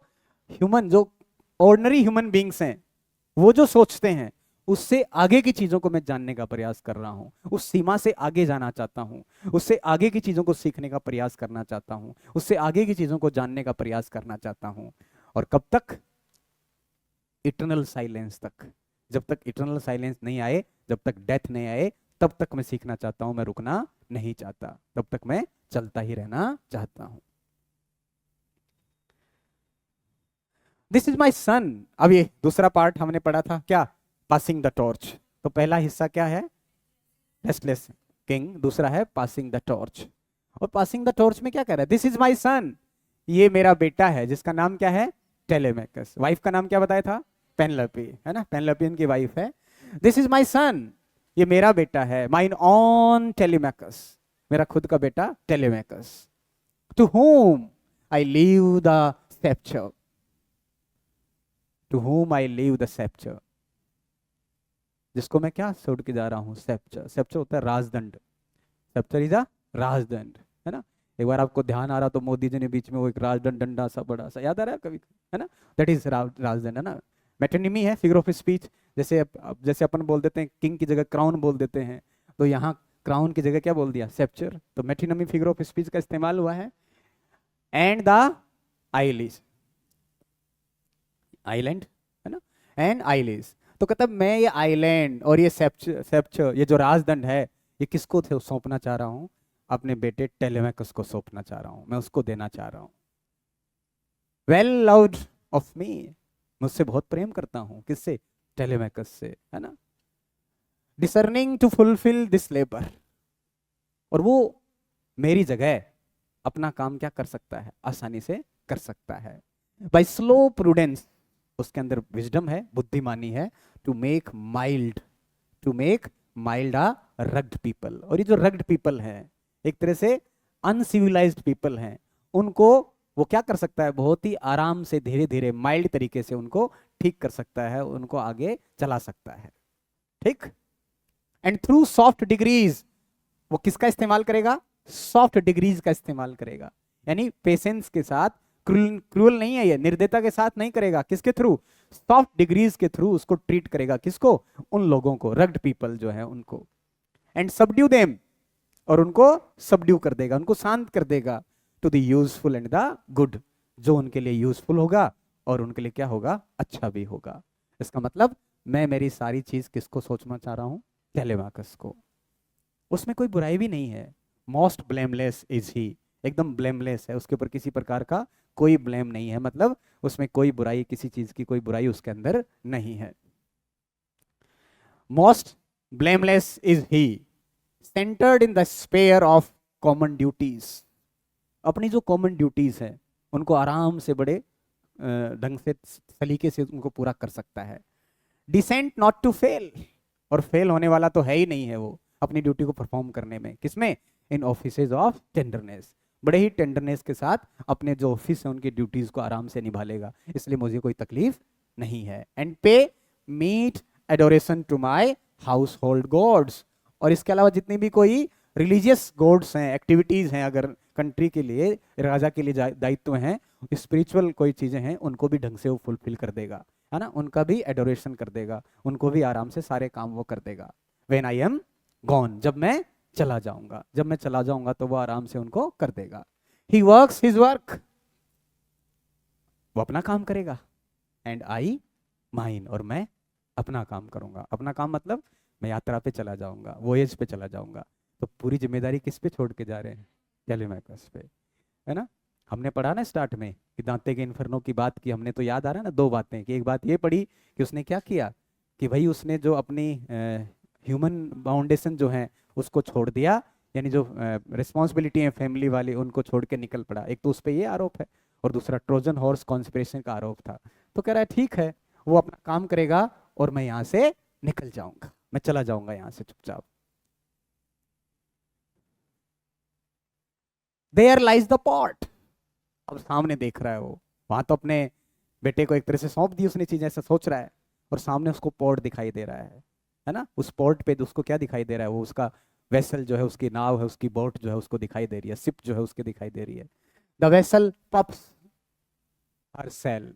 S1: ह्यूमन, जो ऑर्डिनरी ह्यूमन बींग्स हैं, वो जो सोचते हैं, उससे आगे की चीजों को मैं जानने का प्रयास कर रहा हूं। उस सीमा से आगे जाना चाहता हूं, उससे आगे की चीजों को सीखने का प्रयास करना चाहता हूं, उससे आगे की चीजों को जानने का प्रयास करना चाहता हूं। और कब तक? इटर्नल साइलेंस तक। जब तक इटर्नल साइलेंस नहीं आए, जब तक डेथ नहीं आए, तब तक मैं सीखना चाहता हूं। मैं रुकना नहीं चाहता, तब तक मैं चलता ही रहना चाहता हूं। दिस इज माई सन। अब ये दूसरा पार्ट हमने पढ़ा था क्या? Passing the torch. तो पहला हिस्सा क्या है? Restless king. दूसरा है पासिंग द टॉर्च। और पासिंग द टॉर्च में क्या कह रहा है? दिस इज माई सन, ये मेरा बेटा है, जिसका नाम क्या है? टेलेमेकस। वाइफ का नाम क्या बताया था? पेनलपी, है ना, पेनलपी उनकी वाइफ है। दिस इज माई सन, ये मेरा बेटा है। माइन ऑन टेलीमेकस, मेरा खुद का बेटा Telemachus. To whom I leave the sceptre, to whom I leave the sceptre, जिसको मैं क्या छोड़ के जा रहा हूँ? सेप्चर। सेप्चर होता है राजदंड। सेप्चर इज अ राजदंड, है ना। एक बार आपको ध्यान आ रहा तो मोदी जी ने बीच में वो एक राजदंड, डंडा सा बड़ा सा, याद आ रहा है कभी, है ना? दैट इज राजदंड, है ना। मेटोनिमी है, फिगर ऑफ स्पीच। जैसे जैसे अपन बोल देते हैं किंग की जगह क्राउन बोल देते हैं, तो यहाँ क्राउन की जगह क्या बोल दिया? सेप्चर। तो मेटोनिमी फिगर ऑफ स्पीच का इस्तेमाल हुआ है। एंड द आइलिस, आइलैंड, है ना, एंड आइलिस। तो कहता मैं ये आइलैंड और ये सेप्चर, ये जो राजदंड है, ये किसको थे सौंपना चाह रहा हूँ? अपने बेटे टेलेमेकस को सौंपना चाह रहा हूँ, मैं उसको देना चाह रहा हूँ। वेल लव्ड ऑफ मी, मैं उससे बहुत प्रेम करता हूँ। किससे? टेलेमेकस से, है ना। Discerning to fulfil this labour, और वो मेरी जगह अपना काम क्या कर सकता है? आसानी से कर सकता है। बाय स्लो प्रूडेंस, उसके अंदर विजडम है, बुद्धिमानी है। To make mild, to make mild a rugged people. और ये जो रग्ड पीपल है, एक तरह से अनसिविलाइज्ड पीपल हैं, उनको वो क्या कर सकता है? बहुत ही आराम से, धीरे धीरे, माइल्ड तरीके से उनको ठीक कर सकता है, उनको आगे चला सकता है। ठीक। एंड थ्रू सॉफ्ट डिग्रीज, वो किसका इस्तेमाल करेगा? सॉफ्ट डिग्रीज का इस्तेमाल करेगा, यानी पेशेंस के साथ, क्रूअल नहीं है ये, निर्दयता के साथ नहीं करेगा। किसके थ्रू? सॉफ्ट डिग्रीज के थ्रू उसको ट्रीट करेगा। किसको? उन लोगों को, रग्ड पीपल जो है उनको। एंड सबड्यू देम, और उनको सबड्यू कर देगा, उनको शांत कर देगा। To the useful and the good, जो उनके लिए यूजफुल होगा और उनके लिए क्या होगा? अच्छा भी होगा। इसका मतलब मैं मेरी सारी चीज किसको सोचना चाह रहा हूं? टेलेमाकस को। उसमें कोई बुराई भी नहीं है। मोस्ट ब्लेमलेस इज ही, एकदम ब्लेमलेस है, उसके ऊपर किसी प्रकार का कोई ब्लेम नहीं है। मतलब उसमें कोई बुराई, किसी चीज की कोई बुराई उसके अंदर नहीं है। Most blameless is he, centred in the sphere of common duties. अपनी जो कॉमन ड्यूटीज है उनको आराम से, बड़े ढंग से, सलीके से उनको पूरा कर सकता है। डिसेंट नॉट टू फेल, और फेल होने वाला तो है ही नहीं है वो अपनी ड्यूटी को परफॉर्म करने में। किसमें? इन ऑफिसेज ऑफ टेंडरनेस, बड़े ही टेंडरनेस के साथ अपने जो ऑफिस है उनकी ड्यूटीज को आराम से निभा लेगा, इसलिए मुझे कोई तकलीफ नहीं है। And pay meet adoration to my household gods. और इसके अलावा जितनी भी कोई रिलीजियस गॉड्स हैं, एक्टिविटीज हैं, अगर कंट्री के लिए, राजा के लिए दायित्व हैं, स्पिरिचुअल कोई चीजें हैं, उनको भी ढंग से वो फुलफिल कर देगा, है ना, उनका भी एडोरेशन कर देगा, उनको भी आराम से सारे काम वो कर देगा। व्हेन आई एम गॉन, जब मैं चला जाऊंगा, जब मैं चला जाऊंगा तो वो आराम से उनको कर देगा। ही वर्क्स हिज वर्क, वो अपना काम करेगा, एंड आई माइन, और मैं अपना काम करूंगा। अपना काम मतलब मैं यात्रा पे चला जाऊंगा, वोएज पे चला जाऊंगा। तो पूरी जिम्मेदारी किस पे छोड़ के जा रहे हैं? टेलीमैकस पे, है ना। हमने पढ़ा ना स्टार्ट में कि दांते के इन्फर्नो की बात की हमने, तो याद आ रहा है ना दो बातें, कि एक बात ये पढ़ी कि उसने क्या किया कि भाई उसने जो अपनी ह्यूमन फाउंडेशन जो है उसको छोड़ दिया, यानी जो रिस्पॉन्सिबिलिटी है फैमिली वाली उनको छोड़ के निकल पड़ा। एक तो उस पर ये आरोप है, और दूसरा ट्रोजन हॉर्स कॉन्स्पिरेशन का आरोप था। तो कह रहा है ठीक है, वो अपना काम करेगा और मैं यहां से निकल जाऊंगा, मैं चला जाऊंगा यहां से चुपचाप। देयर लाइज द पॉट, अब सामने देख रहा है वो, वहां तो अपने बेटे को एक तरह से सौंप दी उसने चीज, ऐसा सोच रहा है, और सामने उसको पोर्ट दिखाई दे रहा है ना। उस पोर्ट पे उसको क्या दिखाई दे रहा है? वो उसका वेसल जो है, उसकी नाव है, उसकी बोट जो है उसको दिखाई दे रही है, शिप जो है उसके दिखाई दे रही है। The vessel puffs her sail,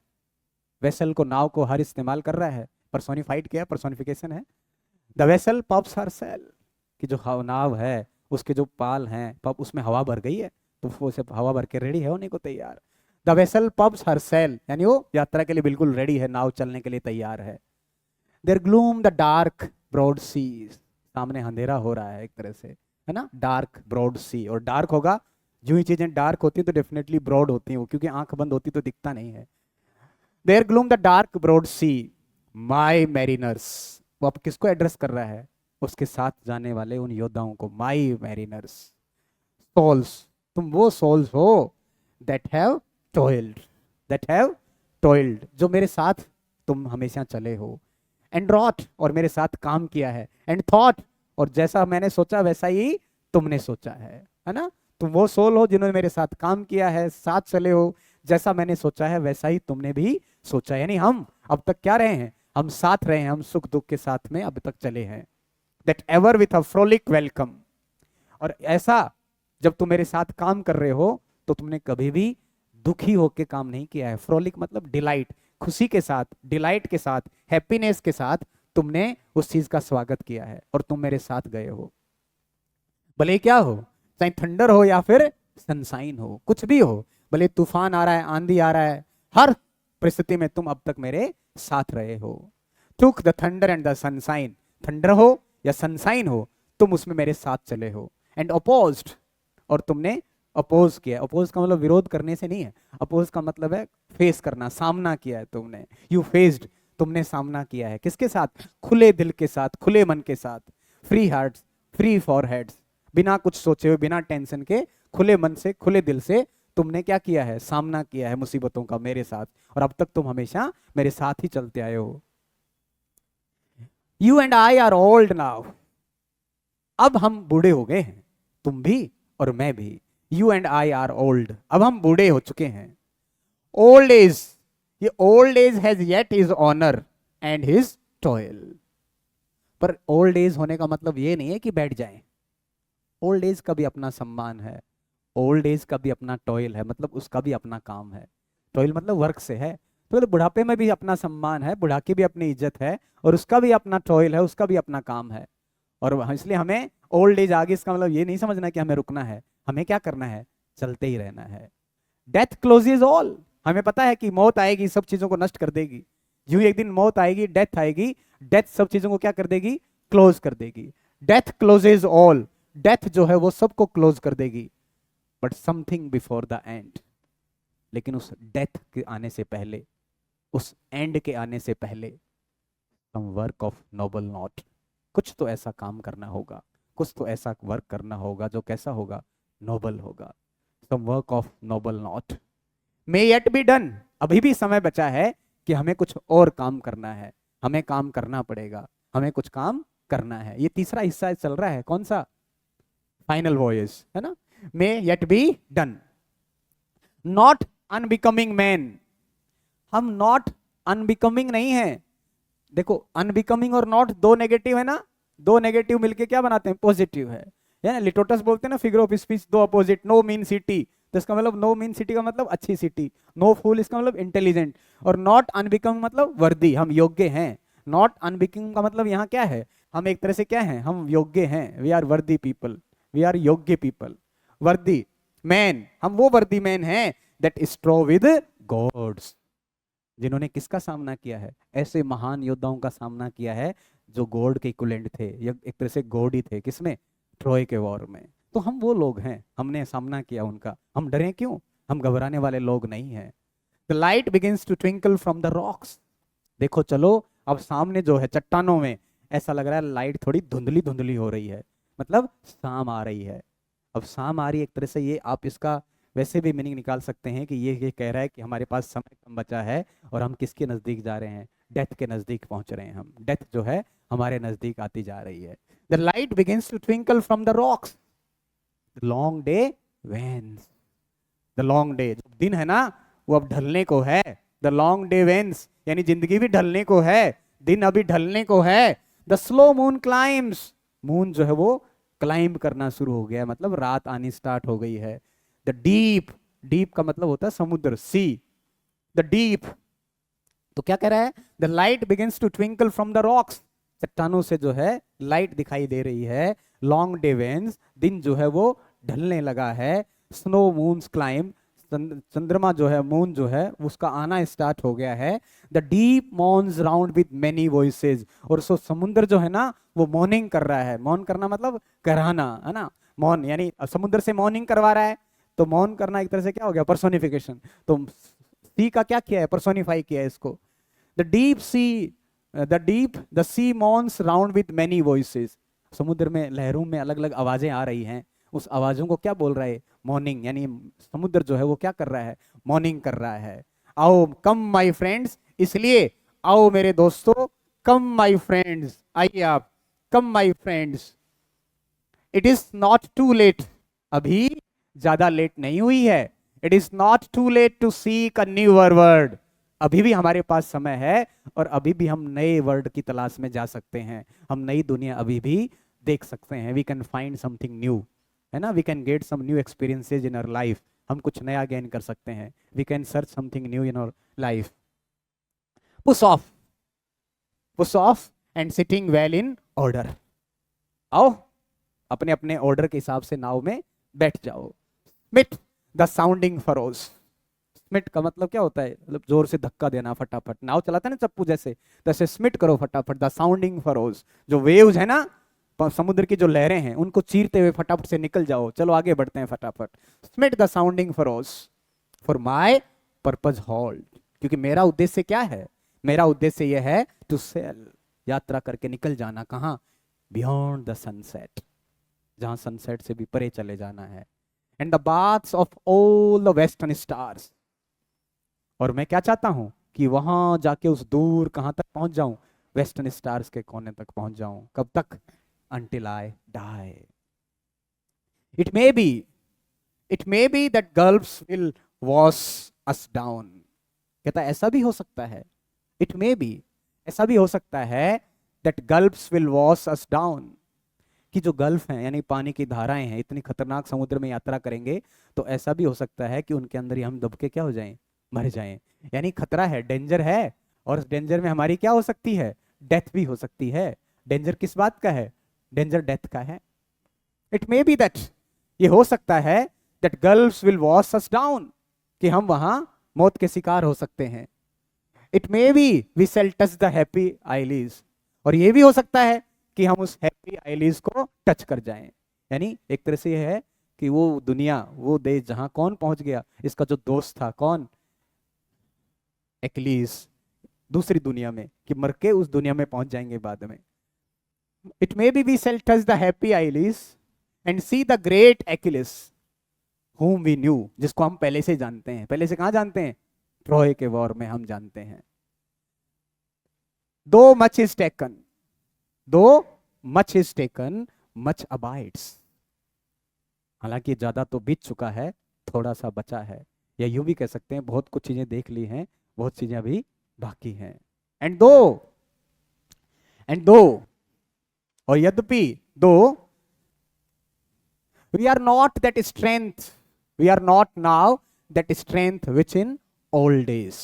S1: vessel को, नाव को हर इस्तेमाल कर रहा है, पर्सोनिफाइड किया, पर्सोनिफिकेशन है। The vessel puffs her sail, कि जो नाव है उसके जो पाल हैं पप, उसमें हवा भर गई है, तो वो उसे हवा भर के रेडी है होने को तैयार। The vessel puffs her sail, यानी वो यात्रा के लिए बिल्कुल रेडी है, नाव चलने के लिए तैयार है। There gloom the dark broad sea, सामने अंधेरा हो रहा है एक तरह से, है ना, डार्क ब्रॉड सी। और डार्क होगा, जो ही चीजें डार्क होती हैं तो डेफिनेटली ब्रॉड होती हैं वो, क्योंकि आंख बंद होती तो दिखता नहीं है। There gloom the dark broad sea my mariners, वो अब किसको एड्रेस कर रहा है? उसके साथ जाने वाले उन योद्धाओं को, माई मैरिनर्स सोल्स, तुम वो सोल्स हो that have toiled, that have toiled, जो मेरे साथ तुम हमेशा चले हो, एंड रॉट, और मेरे साथ काम किया है, एंड थॉट, और जैसा मैंने सोचा वैसा ही तुमने सोचा है ना। तुम वो सोल हो जिन्होंने मेरे साथ काम किया है, साथ चले हो, जैसा मैंने सोचा है वैसा ही तुमने भी सोचा है। यानी हम अब तक क्या रहे हैं? हम साथ रहे हैं, हम सुख दुख के साथ में अब तक चले हैं। That ever with a frolic welcome, और ऐसा जब तुम मेरे साथ काम कर रहे हो तो तुमने कभी भी दुखी होकर काम नहीं किया है। फ्रोलिक मतलब डिलाइट, खुशी के साथ, डिलाइट के साथ, हैप्पीनेस के साथ तुमने उस चीज का स्वागत किया है, और तुम मेरे साथ गए हो। भले क्या हो, चाहे थंडर हो या फिर सनसाइन हो, कुछ भी हो, भले तूफान आ रहा है, आंधी आ रहा है, हर परिस्थिति में तुम अब तक मेरे साथ रहे हो। Took the thunder and the sunshine, thunder हो या सनसाइन हो, तुम उसमें मेरे साथ चले हो। एंड अपोज्ड, और तुमने अपोज किया। अपोज का मतलब विरोध करने से नहीं है, अपोज का मतलब है फेस करना, सामना किया है तुमने। यू फेस्ड, तुमने सामना किया है, किसके साथ? खुले दिल के साथ, खुले मन के साथ, फ्री हार्ट्स, फ्री फॉरहेड्स, बिना कुछ सोचे हुए, बिना टेंशन के, खुले मन से, खुले दिल से तुमने क्या किया है? सामना किया है मुसीबतों का मेरे साथ, और अब तक तुम हमेशा मेरे साथ ही चलते आए हो। You and I are old now, अब हम बूढ़े हो गए हैं, तुम भी और मैं भी। You and I are old, अब हम बूढ़े हो चुके हैं। ओल्ड एज, ये old age has yet his honour and his toil. पर ओल्ड एज होने का मतलब ये नहीं है कि बैठ जाएं। ओल्ड एज का भी अपना सम्मान है, ओल्ड एज का भी अपना टॉयल है, मतलब उसका भी अपना काम है। टॉयल मतलब वर्क से है, तो बुढ़ापे में भी अपना सम्मान है, बुढ़ा की भी अपनी इज्जत है, और उसका भी अपना टॉयल है, उसका भी अपना काम है। और इसलिए हमें ओल्ड एज आगे, इसका मतलब ये नहीं समझना कि हमें रुकना है, हमें क्या करना है? चलते ही रहना है। डेथ क्लोजेज ऑल, हमें पता है कि मौत आएगी, सब चीजों को नष्ट कर देगी। यूं एक दिन मौत आएगी, डेथ आएगी, डेथ सब चीजों को क्या कर देगी? क्लोज कर देगी। डेथ क्लोजेज ऑल, डेथ जो है वो सबको क्लोज कर देगी। But something before the end, लेकिन उस डेथ के आने से पहले, उस एंड के आने से पहले, some work of noble not, कुछ तो ऐसा काम करना होगा, कुछ तो ऐसा वर्क करना होगा जो कैसा होगा? नोबल होगा। Some work of noble note may yet be done, अभी भी समय बचा है कि हमें कुछ और काम करना है, हमें काम करना पड़ेगा, हमें कुछ काम करना है। ये तीसरा हिस्सा चल रहा है, कौन सा? फाइनल वॉयस, है ना। May yet be done, not unbecoming man, हम नॉट अनबिकमिंग नहीं है, देखो अनबिकमिंग और नॉट दो नेगेटिव है ना, दो नेगेटिव मिलके क्या बनाते हैं, पॉजिटिव है। या लिटोटस बोलते हैं ना फिगर ऑफ स्पीच, दो अपोजिट, नो मीन सिटी, तो इसका मतलब नो मीन सिटी का मतलब अच्छी सिटी, नो फूल इसका मतलब इंटेलिजेंट, और नॉट अनबिकमिंग मतलब वर्दी, हम योग्य हैं। नॉट अनबिकमिंग का मतलब यहाँ क्या है, हम एक तरह से क्या हैं, हम योग्य हैं, we are worthy people, we are योग्य पीपल। वर्दी मैन, हम वो वर्दी मैन हैं दैट स्ट्रो विद गॉड्स, जिन्होंने किसका सामना किया है, ऐसे महान योद्धाओं का सामना किया है जो गॉड के इक्विवेलेंट थे, या एक तरह से गॉड ही थे, किसमें, ट्रॉय के वॉर में। तो हम वो लोग हैं, हमने सामना किया उनका, हम डरे क्यों, हम घबराने वाले लोग नहीं हैं। The light begins to twinkle from the rocks, देखो चलो अब सामने जो है चट्टानों में ऐसा लग रहा है लाइट थोड़ी धुंधली धुंधली हो रही है, मतलब शाम आ रही है। अब शाम आ रही है, एक तरह से ये आप इसका वैसे भी मीनिंग निकाल सकते हैं कि ये कह रहा है कि हमारे पास समय कम बचा है और हम किसके नजदीक जा रहे हैं, डेथ के नजदीक पहुंच रहे हैं हम, डेथ जो है हमारे नजदीक आती जा रही है। The light begins to twinkle from the rocks, the long day wanes, the long day, जो दिन है ना वो अब ढलने को है, द लॉन्ग डे वेन्स यानी जिंदगी भी ढलने को है, दिन अभी ढलने को है। The slow moon climbs, moon जो है वो क्लाइंब करना शुरू हो गया, मतलब रात आनी स्टार्ट हो गई है। द डीप, डीप का मतलब होता है समुद्र, सी, द डीप, तो क्या कह रहा है, the light begins to twinkle from the rocks, चट्टानों से जो है लाइट दिखाई दे रही है। लॉन्ग डे वेन्स, दिन जो है वो ढलने लगा है। स्नो मून्स क्लाइम, चंद्रमा जो है, मून जो है उसका आना स्टार्ट हो गया है। The deep moans round with many voices, और सो समुद्र जो है ना वो मॉर्निंग कर रहा है, मौन करना मतलब कराना है ना, मौन यानी समुद्र से मॉर्निंग करवा रहा है, तो मौन करना एक तरह से क्या हो गया, पर्सोनिफिकेशन। तो सी का क्या किया है, पर्सोनिफाई किया है इसको। The deep sea, the deep the sea moans round with many voices, समुद्र में लहरों में अलग अलग आवाजें आ रही हैं, उस आवाजों को क्या बोल रहा है, मॉर्निंग, यानी समुद्र जो है वो क्या कर रहा है, मॉर्निंग कर रहा है। आओ कम माय फ्रेंड्स, इसलिए आओ मेरे दोस्तों, कम माय फ्रेंड्स, आइए आप, come my friends, it is not too late, अभी ज्यादा लेट नहीं हुई है। It is not too late to seek a newer world, अभी भी हमारे पास समय है और अभी भी हम नए वर्ड की तलाश में जा सकते हैं, हम नई दुनिया अभी भी देख सकते हैं। We can find something new, है ना, we can get some new experiences in our life, हम कुछ नया गेन कर सकते हैं। We can search something new in our life. Push off, push off and sitting well in order, आओ अपने अपने ऑर्डर के हिसाब से नाव में बैठ जाओ। Schmitt the sounding furrows, Schmitt का मतलब क्या होता है, मतलब जोर से धक्का देना, फटाफट नाव चलाता है ना चप्पू जैसे, तैसे स्मिट करो फटाफट, द साउंडिंग फरोज, जो वेव्स है ना समुद्र की जो लहरें हैं उनको चीरते हुए फटाफट से निकल जाओ, चलो आगे बढ़ते हैं फटाफट। Schmitt the sounding furrows, for my purpose hold, क्योंकि मेरा उद्देश्य क्या है, मेरा उद्देश्य यह है टू सेल, यात्रा करके निकल जाना, कहाँ, बियॉन्ड द सनसेट, जहां सनसेट से भी परे चले जाना है। And the baths of all the western stars, और मैं क्या चाहता हूं कि वहां जाके उस दूर कहां तक पहुंच जाऊं, वेस्टर्न स्टार्स के कोने तक पहुंच जाऊं, कब तक, until I die. It may be, it may be that gulfs will wash us down, कहता है ऐसा भी हो सकता है, it may be, ऐसा भी हो सकता है that gulfs will wash us down, कि जो गल्फ हैं यानी पानी की धाराएं हैं, इतनी खतरनाक समुद्र में यात्रा करेंगे तो ऐसा भी हो सकता है कि उनके अंदर ही हम दब के क्या हो जाएं, मर जाएं, यानी खतरा है, डेंजर है, और उस डेंजर में हमारी क्या हो सकती है, डेथ भी हो सकती है। डेंजर किस बात का है, डेंजर डेथ का है। इट मे बी दैट, ये हो सकता है, that gulfs will wash us down, कि हम वहां मौत के शिकार हो सकते हैं। It may be we shall touch the happy isles, और ये भी हो सकता है कि हम उस हैप्पी आइलीज को टच कर जाएं, यानी एक तरह से यह है कि वो दुनिया, वो देश जहां कौन पहुंच गया, इसका जो दोस्त था कौन, एक्लीज, दूसरी दुनिया में, कि मर के उस दुनिया में पहुंच जाएंगे बाद में। It may be we shall touch the happy Achilles and see the great Achilles whom we knew, जिसको हम पहले से जानते हैं, पहले से कहां जानते हैं, ट्रॉय के वॉर में हम जानते हैं। Though much is taken, though much is taken, much abides, हालांकि ज्यादा तो बीत चुका है, थोड़ा सा बचा है, या यूं भी कह सकते हैं बहुत कुछ चीजें देख ली हैं, बहुत चीजें अभी बाकी हैं। एंड दो एंड दो, और यद्यपि दो we are not that strength, we are not now that strength which in old days,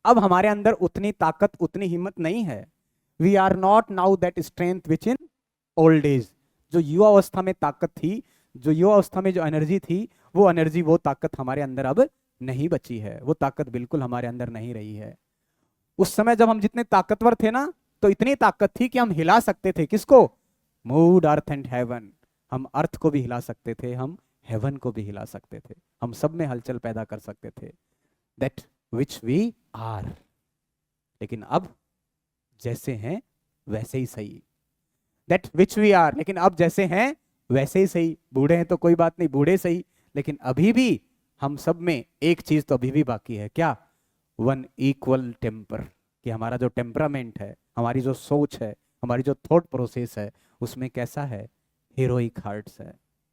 S1: अब हमारे अंदर उतनी ताकत उतनी हिम्मत नहीं है। We are not now that strength which in old age, जो युवा अवस्था में ताकत थी, जो युवा अवस्था में जो एनर्जी थी, वो एनर्जी वो ताकत हमारे अंदर अब नहीं बची है, वो ताकत बिल्कुल हमारे अंदर नहीं रही है। उस समय जब हम जितने ताकतवर थे ना, तो इतनी ताकत थी कि हम हिला सकते थे किसको, मूड अर्थ एंड हेवन, हम अर्थ को भी हिला सकते थे, हम हेवन को भी हिला सकते थे, हम सब में हलचल पैदा कर सकते थे। दैट विच वी आर, लेकिन अब जैसे हैं वैसे ही सही, दैट विच वी आर, लेकिन अब जैसे हैं वैसे ही सही। बूढ़े हैं तो कोई बात नहीं, बूढ़े सही, लेकिन अभी भी हम सब में एक चीज तो अभी भी बाकी है, क्या, वन इक्वल टेम्पर, कि हमारा जो टेम्परामेंट है, हमारी जो सोच है, हमारी जो थॉट प्रोसेस है, उसमें कैसा है, हीरोइक हार्ट्स है,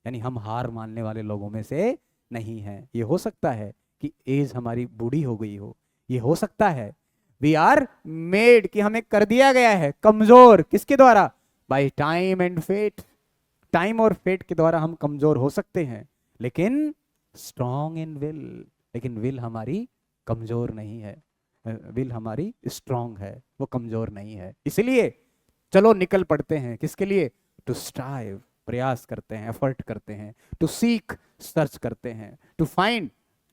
S1: यानी हम हार मानने वाले लोगों में से नहीं है। ये हो सकता है कि एज हमारी बूढ़ी हो गई हो, ये हो सकता है वी आर मेड, कि हमें कर दिया गया है कमजोर, किसके द्वारा, by time and fate, time और फेट के द्वारा हम कमजोर हो सकते हैं, लेकिन स्ट्रॉन्ग इन विल, लेकिन विल हमारी कमजोर नहीं है, विल हमारी स्ट्रॉन्ग है, वो कमजोर नहीं है। इसलिए चलो निकल पड़ते हैं, किसके लिए, टू स्ट्राइव, प्रयास करते हैं, एफर्ट करते हैं, टू सीक, सर्च करते हैं, टू फाइंड,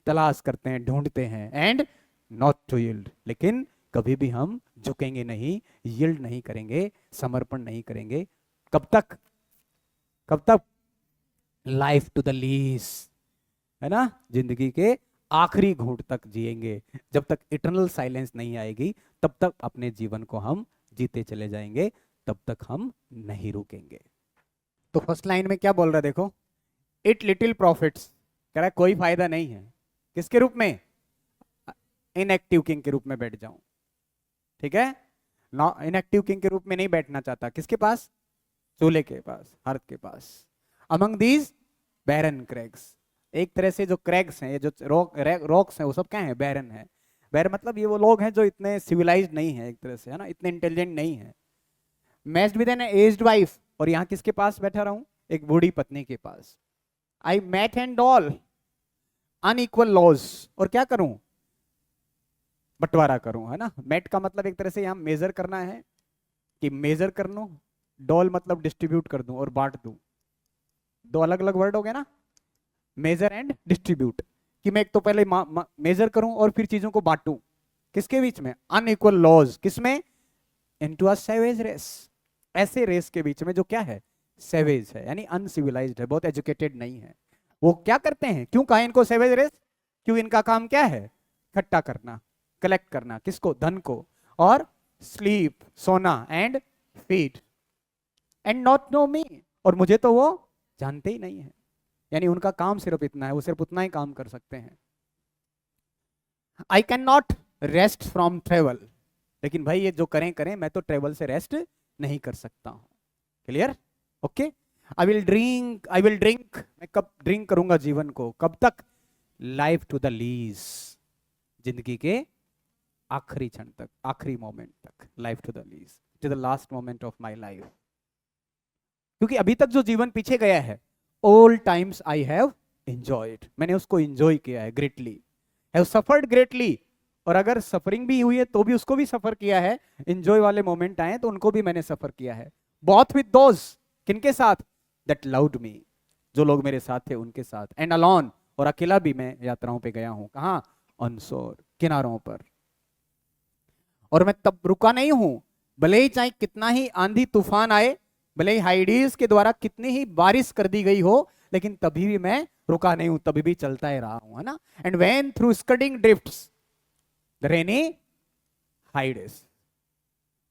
S1: तलाश करते हैं, ढूंढते हैं, एंड नॉट टू यील्ड, लेकिन कभी भी हम झुकेंगे नहीं, यील्ड नहीं करेंगे, समर्पण नहीं करेंगे। कब तक, कब तक, लाइफ टू द लीज, है ना, जिंदगी के आखिरी घूंट तक जिएंगे, जब तक इटर्नल साइलेंस नहीं आएगी तब तक अपने जीवन को हम जीते चले जाएंगे, तब तक हम नहीं रुकेंगे। तो फर्स्ट लाइन में क्या बोल रहा है देखो, इट लिटिल प्रॉफिट्स, कह रहा है कोई फायदा नहीं है, किसके रूप में, इनएक्टिव किंग के रूप में बैठ जाऊं, ठीक है, इनएक्टिव किंग के रूप में नहीं बैठना चाहता, किसके पास, चूल्हे के पास, हर्थ के पास, अमंग दीज बैरन क्रैग्स, एक तरह से जो क्रैग्स हैं, ये जो रॉक्स हैं, वो सब क्या है, बैरन है। बैरन मतलब ये वो लोग हैं जो इतने सिविलाइज्ड नहीं है, एक तरह से, है ना, इतने इंटेलिजेंट नहीं है। Matched with an aged wife, और यहां किसके पास बैठा रहा हूं, एक बूढ़ी पत्नी के पास। I mete and all unequal laws, और क्या करूं, बंटवारा करूं, है ना। मैट का मतलब एक तरह से यहां मेजर करना है, कि मेजर कर लूं, डॉल मतलब डिस्ट्रीब्यूट कर दूं और बांट दूं, दो अलग अलग वर्ड हो गए ना, मेजर एंड डिस्ट्रीब्यूट, कि मैं एक तो पहले मेजर करूं और फिर चीजों को बांटूं, किसके बीच में, अनइक्वल लॉज, किसमें, इनटू अ सैवेज रेस, ऐसे रेस के बीच में जो क्या है, सैवेज है, यानी अनसिविलाइज्ड है, बहुत एजुकेटेड नहीं है। वो क्या करते हैं, क्यों कहा इनको सैवेज रेस, क्यों इनका काम क्या है, इकट्ठा करना, कलेक्ट करना, किसको, धन को, और स्लीप, सोना, and feed, and not know me, और मुझे तो वो जानते ही नहीं है, यानी उनका काम सिर्फ इतना है, वो सिर्फ उतना ही काम कर सकते हैं। आई can not rest from travel, लेकिन भाई ये जो करें करें, मैं तो ट्रेवल से रेस्ट नहीं कर सकता हूं, clear, okay. I will drink, मैं कब ड्रिंक करूंगा जीवन को, कब तक, लाइफ टू द लीज, जिंदगी के आखिरी क्षण तक, आखिरी मोमेंट तक, life to the lees, to the last moment of my life, क्योंकि अभी तक जो जीवन पीछे गया है, all times I have enjoyed, मैंने उसको एंजॉय किया है ग्रेटली, हैव सफर्ड ग्रेटली, और अगर सफरिंग भी हुई है तो भी उसको भी सफर किया है, एंजॉय वाले मोमेंट आए तो उनको भी मैंने सफर किया है। बॉथ विद दोज, किनके साथ, दैट लव्ड मी, जो लोग मेरे साथ थे उनके साथ, एंड अलोन, और अकेला भी मैं यात्राओं पे गया हूं, कहां, ऑन शोर, किनारों पर, और मैं तब रुका नहीं हूं, भले ही चाहे कितना ही आंधी तूफान आए, भले ही हाइडीज के द्वारा कितनी ही बारिश कर दी गई हो, लेकिन तभी भी मैं रुका नहीं हूं, तभी भी चलता ही रहा हूं, है ना। And when through scudding drifts the rainy Hyades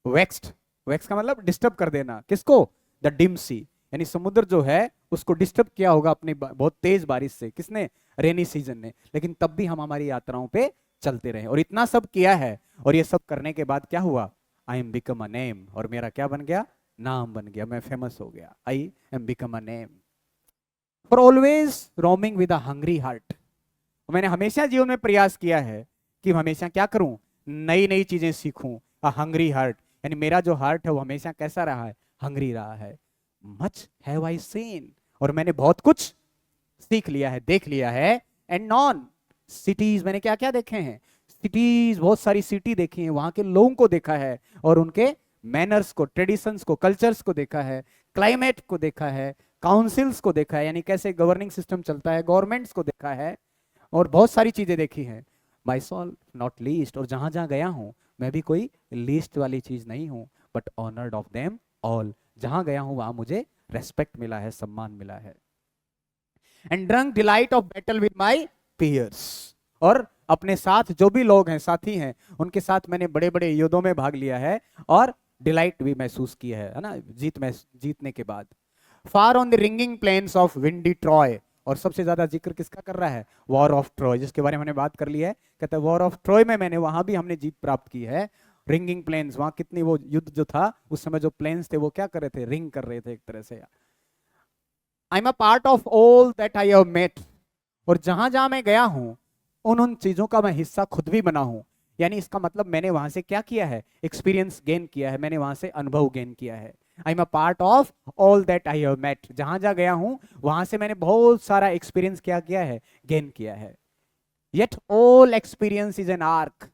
S1: vexed, vex का मतलब डिस्टर्ब कर देना, किसको, द डिम सी, यानी समुद्र जो है उसको डिस्टर्ब किया होगा अपनी बहुत तेज बारिश से, किसने, रेनी सीजन ने, लेकिन तब भी हम हमारी यात्राओं पे चलते रहे, और इतना सब किया है, और ये सब करने के बाद क्या हुआ, आई एम बिकम अ नेम, और मेरा क्या बन गया, नाम बन गया, मैं फेमस हो गया, आई am become a name, for always roaming with a hungry heart, मैंने हमेशा जीवन में प्रयास किया है कि हमेशा क्या करूं, नई नई चीजें सीखूं, अ हंग्री हार्ट, यानी मेरा जो हार्ट है वो हमेशा कैसा रहा है, हंग्री रहा है। मच हैव आई सीन, और मैंने बहुत कुछ सीख लिया है, देख लिया है। एंड नॉन सिटीज, मैंने क्या क्या देखे हैं, सिटीज, बहुत सारी सिटी देखी है, वहां के लोगों को देखा है और उनके मैनर्स को, ट्रेडिशंस को, कल्चर्स को देखा है, क्लाइमेट को देखा है, काउंसिल्स को देखा है, यानी कैसे गवर्निंग सिस्टम चलता है, गवर्नमेंट्स को देखा है, और बहुत सारी चीजें देखी हैं। माई सॉल नॉट लीस्ट, और जहां जहां गया हूं मैं भी कोई लीस्ट वाली चीज नहीं हूं, but honoured of them all, जहां गया हूं वहां मुझे रेस्पेक्ट मिला है, सम्मान मिला है। And drunk delight of battle with my piers, और अपने साथ जो भी लोग हैं, साथी हैं, उनके साथ मैंने बड़े बड़े युद्धों में भाग लिया है और डिलाइट भी महसूस किया है ना, जीतने के बाद। Far on the ringing plains of windy Troy, और सबसे ज्यादा जिक्र किसका कर रहा है, वॉर ऑफ ट्रॉय, जिसके बारे में हमने बात कर ली है। कहता है वॉर ऑफ ट्रॉय में मैंने, वहां भी हमने जीत प्राप्त की है। रिंगिंग प्लेन्स, वहां कितनी, वो युद्ध जो था उस समय जो प्लेन्स थे वो क्या कर रहे थे, रिंग कर रहे थे एक तरह से। I am a part of all that I have met, और जहां जहां मैं गया हूं उन चीजों का मैं हिस्सा खुद भी बना हूं। यानी इसका मतलब मैंने वहां से क्या किया है, एक्सपीरियंस गेन किया है, मैंने वहां से अनुभव गेन किया है। I am a part of all that I have met, जहां जहां गया हूं वहां से मैंने बहुत सारा एक्सपीरियंस क्या किया है, गेन किया है। Yet all experience is an arc,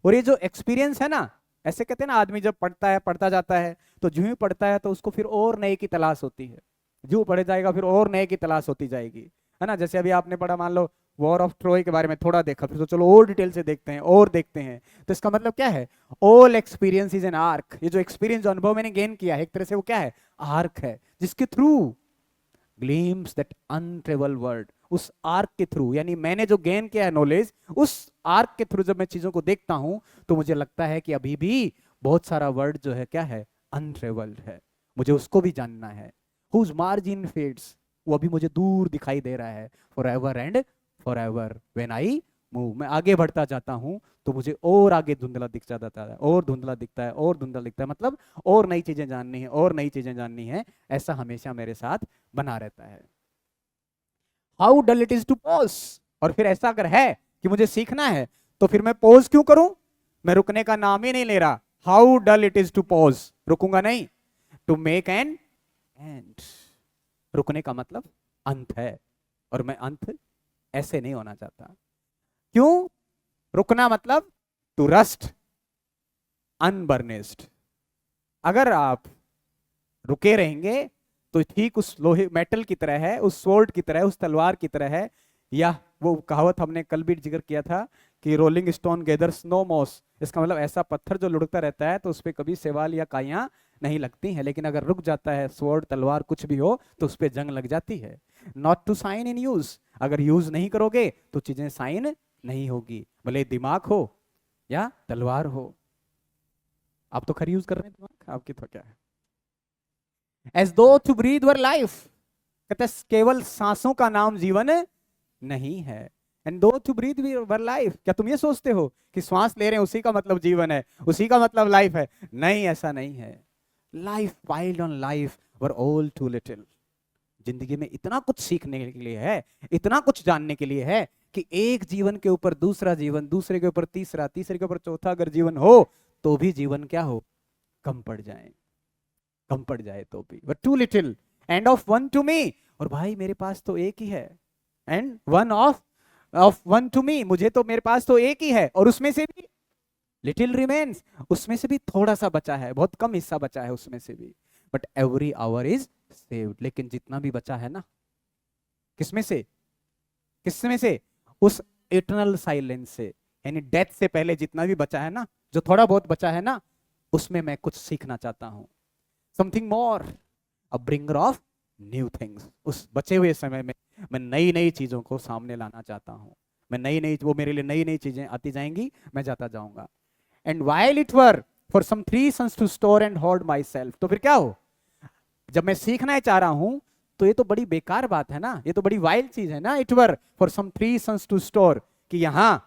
S1: और ये जो एक्सपीरियंस है ना, ऐसे कहते हैं ना, आदमी जब पढ़ता है, पढ़ता जाता है, तो जो ही पढ़ता है तो उसको फिर और नए की तलाश होती है, जो पढ़े जाएगा फिर और नए की तलाश होती जाएगी, है ना। जैसे अभी आपने पढ़ा, मान लो वॉर ऑफ ट्रोय के बारे में थोड़ा देखा, फिर तो चलो और डिटेल से देखते हैं और देखते हैं। तो इसका मतलब क्या है, all experience is an arc, ये जो एक्सपीरियंस, जो अनुभव मैंने गेन किया है, एक तरह से वो क्या है, आर्क है, जिसके थ्रू ग्लीम्स दैट अनट्रेवल वर्ल्ड, उस आर्क के थ्रू, यानी मैंने जो गेन किया है नॉलेज, उस आर्क के थ्रू जब मैं चीजों को देखता हूं तो मुझे लगता है कि अभी भी बहुत सारा वर्ल्ड जो है क्या है, अनट्रेवल्ड है, मुझे उसको भी जानना है। हुज मार्जिन फेड्स, वो अभी मुझे दूर दिखाई दे रहा है, for ever and for ever when I move, मैं आगे बढ़ता जाता हूं तो मुझे और आगे धुंधला दिख जाता है, और धुंधला दिखता है, और धुंधला दिखता है, मतलब और नई चीजें जाननी है, और नई चीजें जाननी है, ऐसा हमेशा मेरे साथ बना रहता है। How dull it is to pause, और फिर ऐसा अगर है कि मुझे सीखना है तो फिर मैं पॉज क्यों करूं, मैं रुकने का नाम ही नहीं ले रहा। How dull it is to pause, रुकूंगा नहीं। टू मेक एन एंड, रुकने का मतलब अंत है, और मैं अंत ऐसे नहीं होना चाहता। क्यों, रुकना मतलब टू रस्ट अनबर्निश्ड, अगर आप रुके रहेंगे तो ठीक उस लोहे मेटल की तरह है, उस स्वॉर्ड की तरह है, उस तलवार की तरह है, या वो कहावत हमने कल भी जिक्र किया था कि rolling stone gathers no moss, इसका मतलब ऐसा पत्थर जो लुढ़कता रहता है तो उस पर कभी सेवाल या काइयां नहीं लगती हैं, लेकिन अगर रुक जाता है स्वॉर्ड, तलवार, कुछ भी हो, तो उस पर जंग लग जाती है। Not to shine in use, अगर यूज नहीं करोगे तो चीजें साइन नहीं होगी, भले दिमाग हो या तलवार हो। आप तो खरी यूज कर रहे हैं दिमाग, आपकी तो क्या है। एज दो टू ब्रीथ वर लाइफ, कहते केवल सांसों का नाम जीवन नहीं है। And though to breathe were life, क्या तुम ये सोचते हो कि श्वास ले रहे हैं उसी का मतलब जीवन है, उसी का मतलब लाइफ है? नहीं, ऐसा नहीं है। Life piled on life were all too little, जिंदगी में इतना कुछ सीखने के लिए है, इतना कुछ जानने के लिए है कि एक जीवन के ऊपर दूसरा जीवन, दूसरे के ऊपर तीसरा, तीसरे के ऊपर चौथा अगर जीवन हो तो भी जीवन क्या हो, कम पड़ जाए, कम पड़ जाए तो भी। But too little and of one to me, और भाई मेरे पास तो एक ही है, and one of one to me, मुझे तो मेरे पास तो एक ही है, और उसमें से भी लिटिल रिमेन्स, उसमें से भी थोड़ा सा बचा है, बहुत कम हिस्सा बचा है उसमें से भी। But every hour is saved, लेकिन जितना भी बचा है ना, किसमें से, किसमें से, उस इटर्नल साइलेंस से, यानी डेथ से पहले जितना भी बचा है ना, जो थोड़ा बहुत बचा है ना, उसमें मैं कुछ सीखना चाहता हूं। Something more, a bringer of new things, उस बचे हुए समय में मैं नई नई चीजों को सामने लाना चाहता हूं, मैं नई नई, वो मेरे लिए नई नई चीजें आती जाएंगी, मैं जाता जाऊंगा। And while it were for some 3 sons to store and hold myself, तो फिर क्या हो, जब मैं सीखना चाह रहा हूं तो ये तो बड़ी बेकार बात है ना, ये तो बड़ी वाइल्ड चीज है ना। It were for some 3 sons to store, कि यहां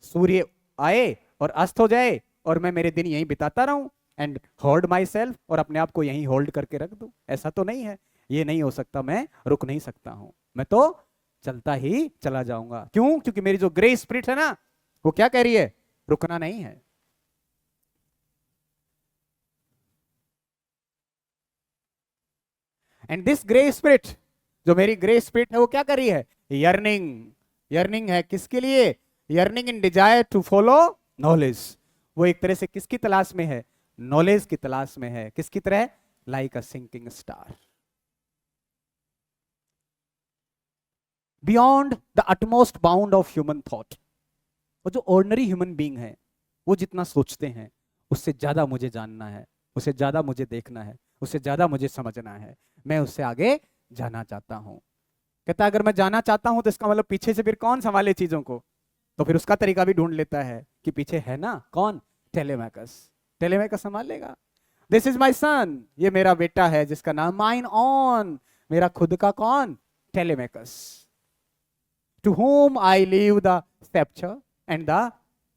S1: सूर्य आए और अस्त हो जाए और मैं मेरे दिन यहीं बिताता रहूं, एंड होल्ड माई सेल्फ, और अपने आप को यहीं होल्ड करके रख दूं, ऐसा तो नहीं है, ये नहीं हो सकता, मैं रुक नहीं सकता हूं, मैं तो चलता ही चला जाऊंगा। क्यों, क्योंकि मेरी जो ग्रे स्पिरिट है ना, वो क्या कह रही है, रुकना नहीं है। एंड दिस ग्रे स्पिरिट, जो मेरी ग्रे स्पिरिट है वो क्या कर रही है? यर्निंग, यर्निंग है किसके लिए? Yearning in desire to follow knowledge. वो एक तरह से किसकी तलाश में है? नॉलेज की तलाश में है। किसकी तरह? Like a sinking star. Beyond the utmost bound of human thought. वो जो ऑर्डिनरी ह्यूमन बीइंग है, वो जितना सोचते हैं उससे ज्यादा मुझे जानना है, उससे ज्यादा मुझे देखना है, उससे ज्यादा मुझे समझना है। मैं उससे आगे जाना चाहता हूं। कहता है अगर मैं जाना चाहता हूं तो इसका मतलब पीछे से फिर कौन संभाले चीजों को? तो फिर उसका तरीका भी ढूंढ लेता है कि पीछे है ना कौन? टेलेमैकस। टेलेमैकस संभाल लेगा। दिस इज माई सन, ये मेरा बेटा है जिसका नाम माइन ऑन, मेरा खुद का कौन? Telemachus. To whom I leave the scepter and the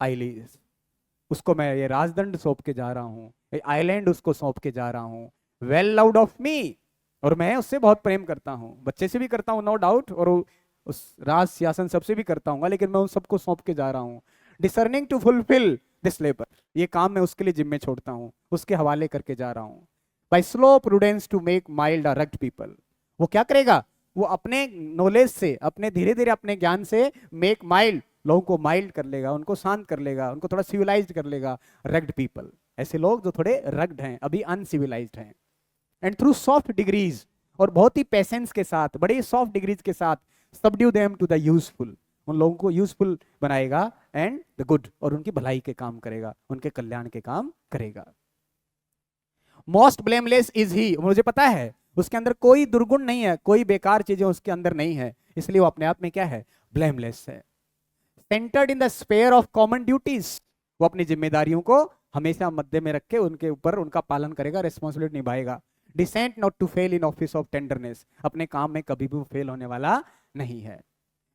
S1: eyelids। उसको मैं ये राजदंड सौंप के जा रहा हूँ, आइलैंड उसको सौंप के जा रहा हूँ। वेल लाउड ऑफ मी, और मैं उससे बहुत प्रेम करता हूँ, बच्चे से भी करता हूँ नो डाउट, और उस राज सिंहासन सबसे भी करता हूँ, लेकिन मैं उन सबको सौंप के जा रहा हूँ। Discerning to fulfil this labour, ये काम मैं उसके लिए जिम्मे छोड़ता हूँ, उसके हवाले करके जा रहा हूँ। By slow prudence to make mild a rugged people. वो क्या करेगा? वो अपने नॉलेज से, अपने धीरे धीरे अपने ज्ञान से मेक माइल्ड, लोगों को माइल्ड कर लेगा, उनको शांत कर लेगा, उनको थोड़ा सिविलाइज्ड कर लेगा। रग्ड पीपल, ऐसे लोग जो थोड़े रग्ड हैं, अभी अनसिविलाइज्ड हैं। एंड थ्रू सॉफ्ट डिग्रीज, और बहुत ही पेशेंस के साथ, बड़े सॉफ्ट डिग्रीज के साथ, subdue them to the useful, उन लोगों को यूजफुल बनाएगा, एंड द गुड, और उनकी भलाई के काम करेगा, उनके कल्याण के काम करेगा। मोस्ट ब्लेमलेस इज ही, मुझे पता है उसके अंदर कोई दुर्गुण नहीं है, कोई बेकार चीजें उसके अंदर नहीं है, इसलिए वो अपने आप में क्या है? ब्लेमलेस है। Centred in the sphere of common duties, वो अपनी जिम्मेदारियों को हमेशा मध्य में रख के उनके ऊपर उनका पालन करेगा, रिस्पॉन्सिबिलिटी निभाएगा। Decent not to fail in office of tenderness, अपने काम में कभी भी फेल होने वाला नहीं है।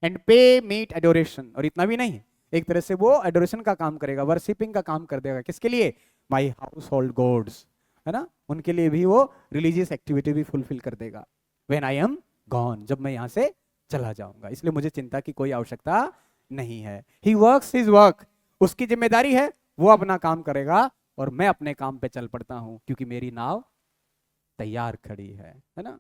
S1: एंड पे मीट एडोरेशन, और इतना भी नहीं, एक तरह से वो एडोरेशन का काम करेगा, वर्शिपिंग का काम कर देगा। किसके लिए? माई हाउस होल्ड गॉड्स, है ना, उनके लिए भी वो रिलीजियस एक्टिविटी भी फुलफिल कर देगा। व्हेन आई एम गॉन, जब मैं यहां से चला जाऊंगा, इसलिए मुझे चिंता की कोई आवश्यकता नहीं है। ही वर्क्स हिज वर्क, उसकी जिम्मेदारी है, वो अपना काम करेगा, और मैं अपने काम पे चल पड़ता हूं, क्योंकि मेरी नाव तैयार खड़ी है ना।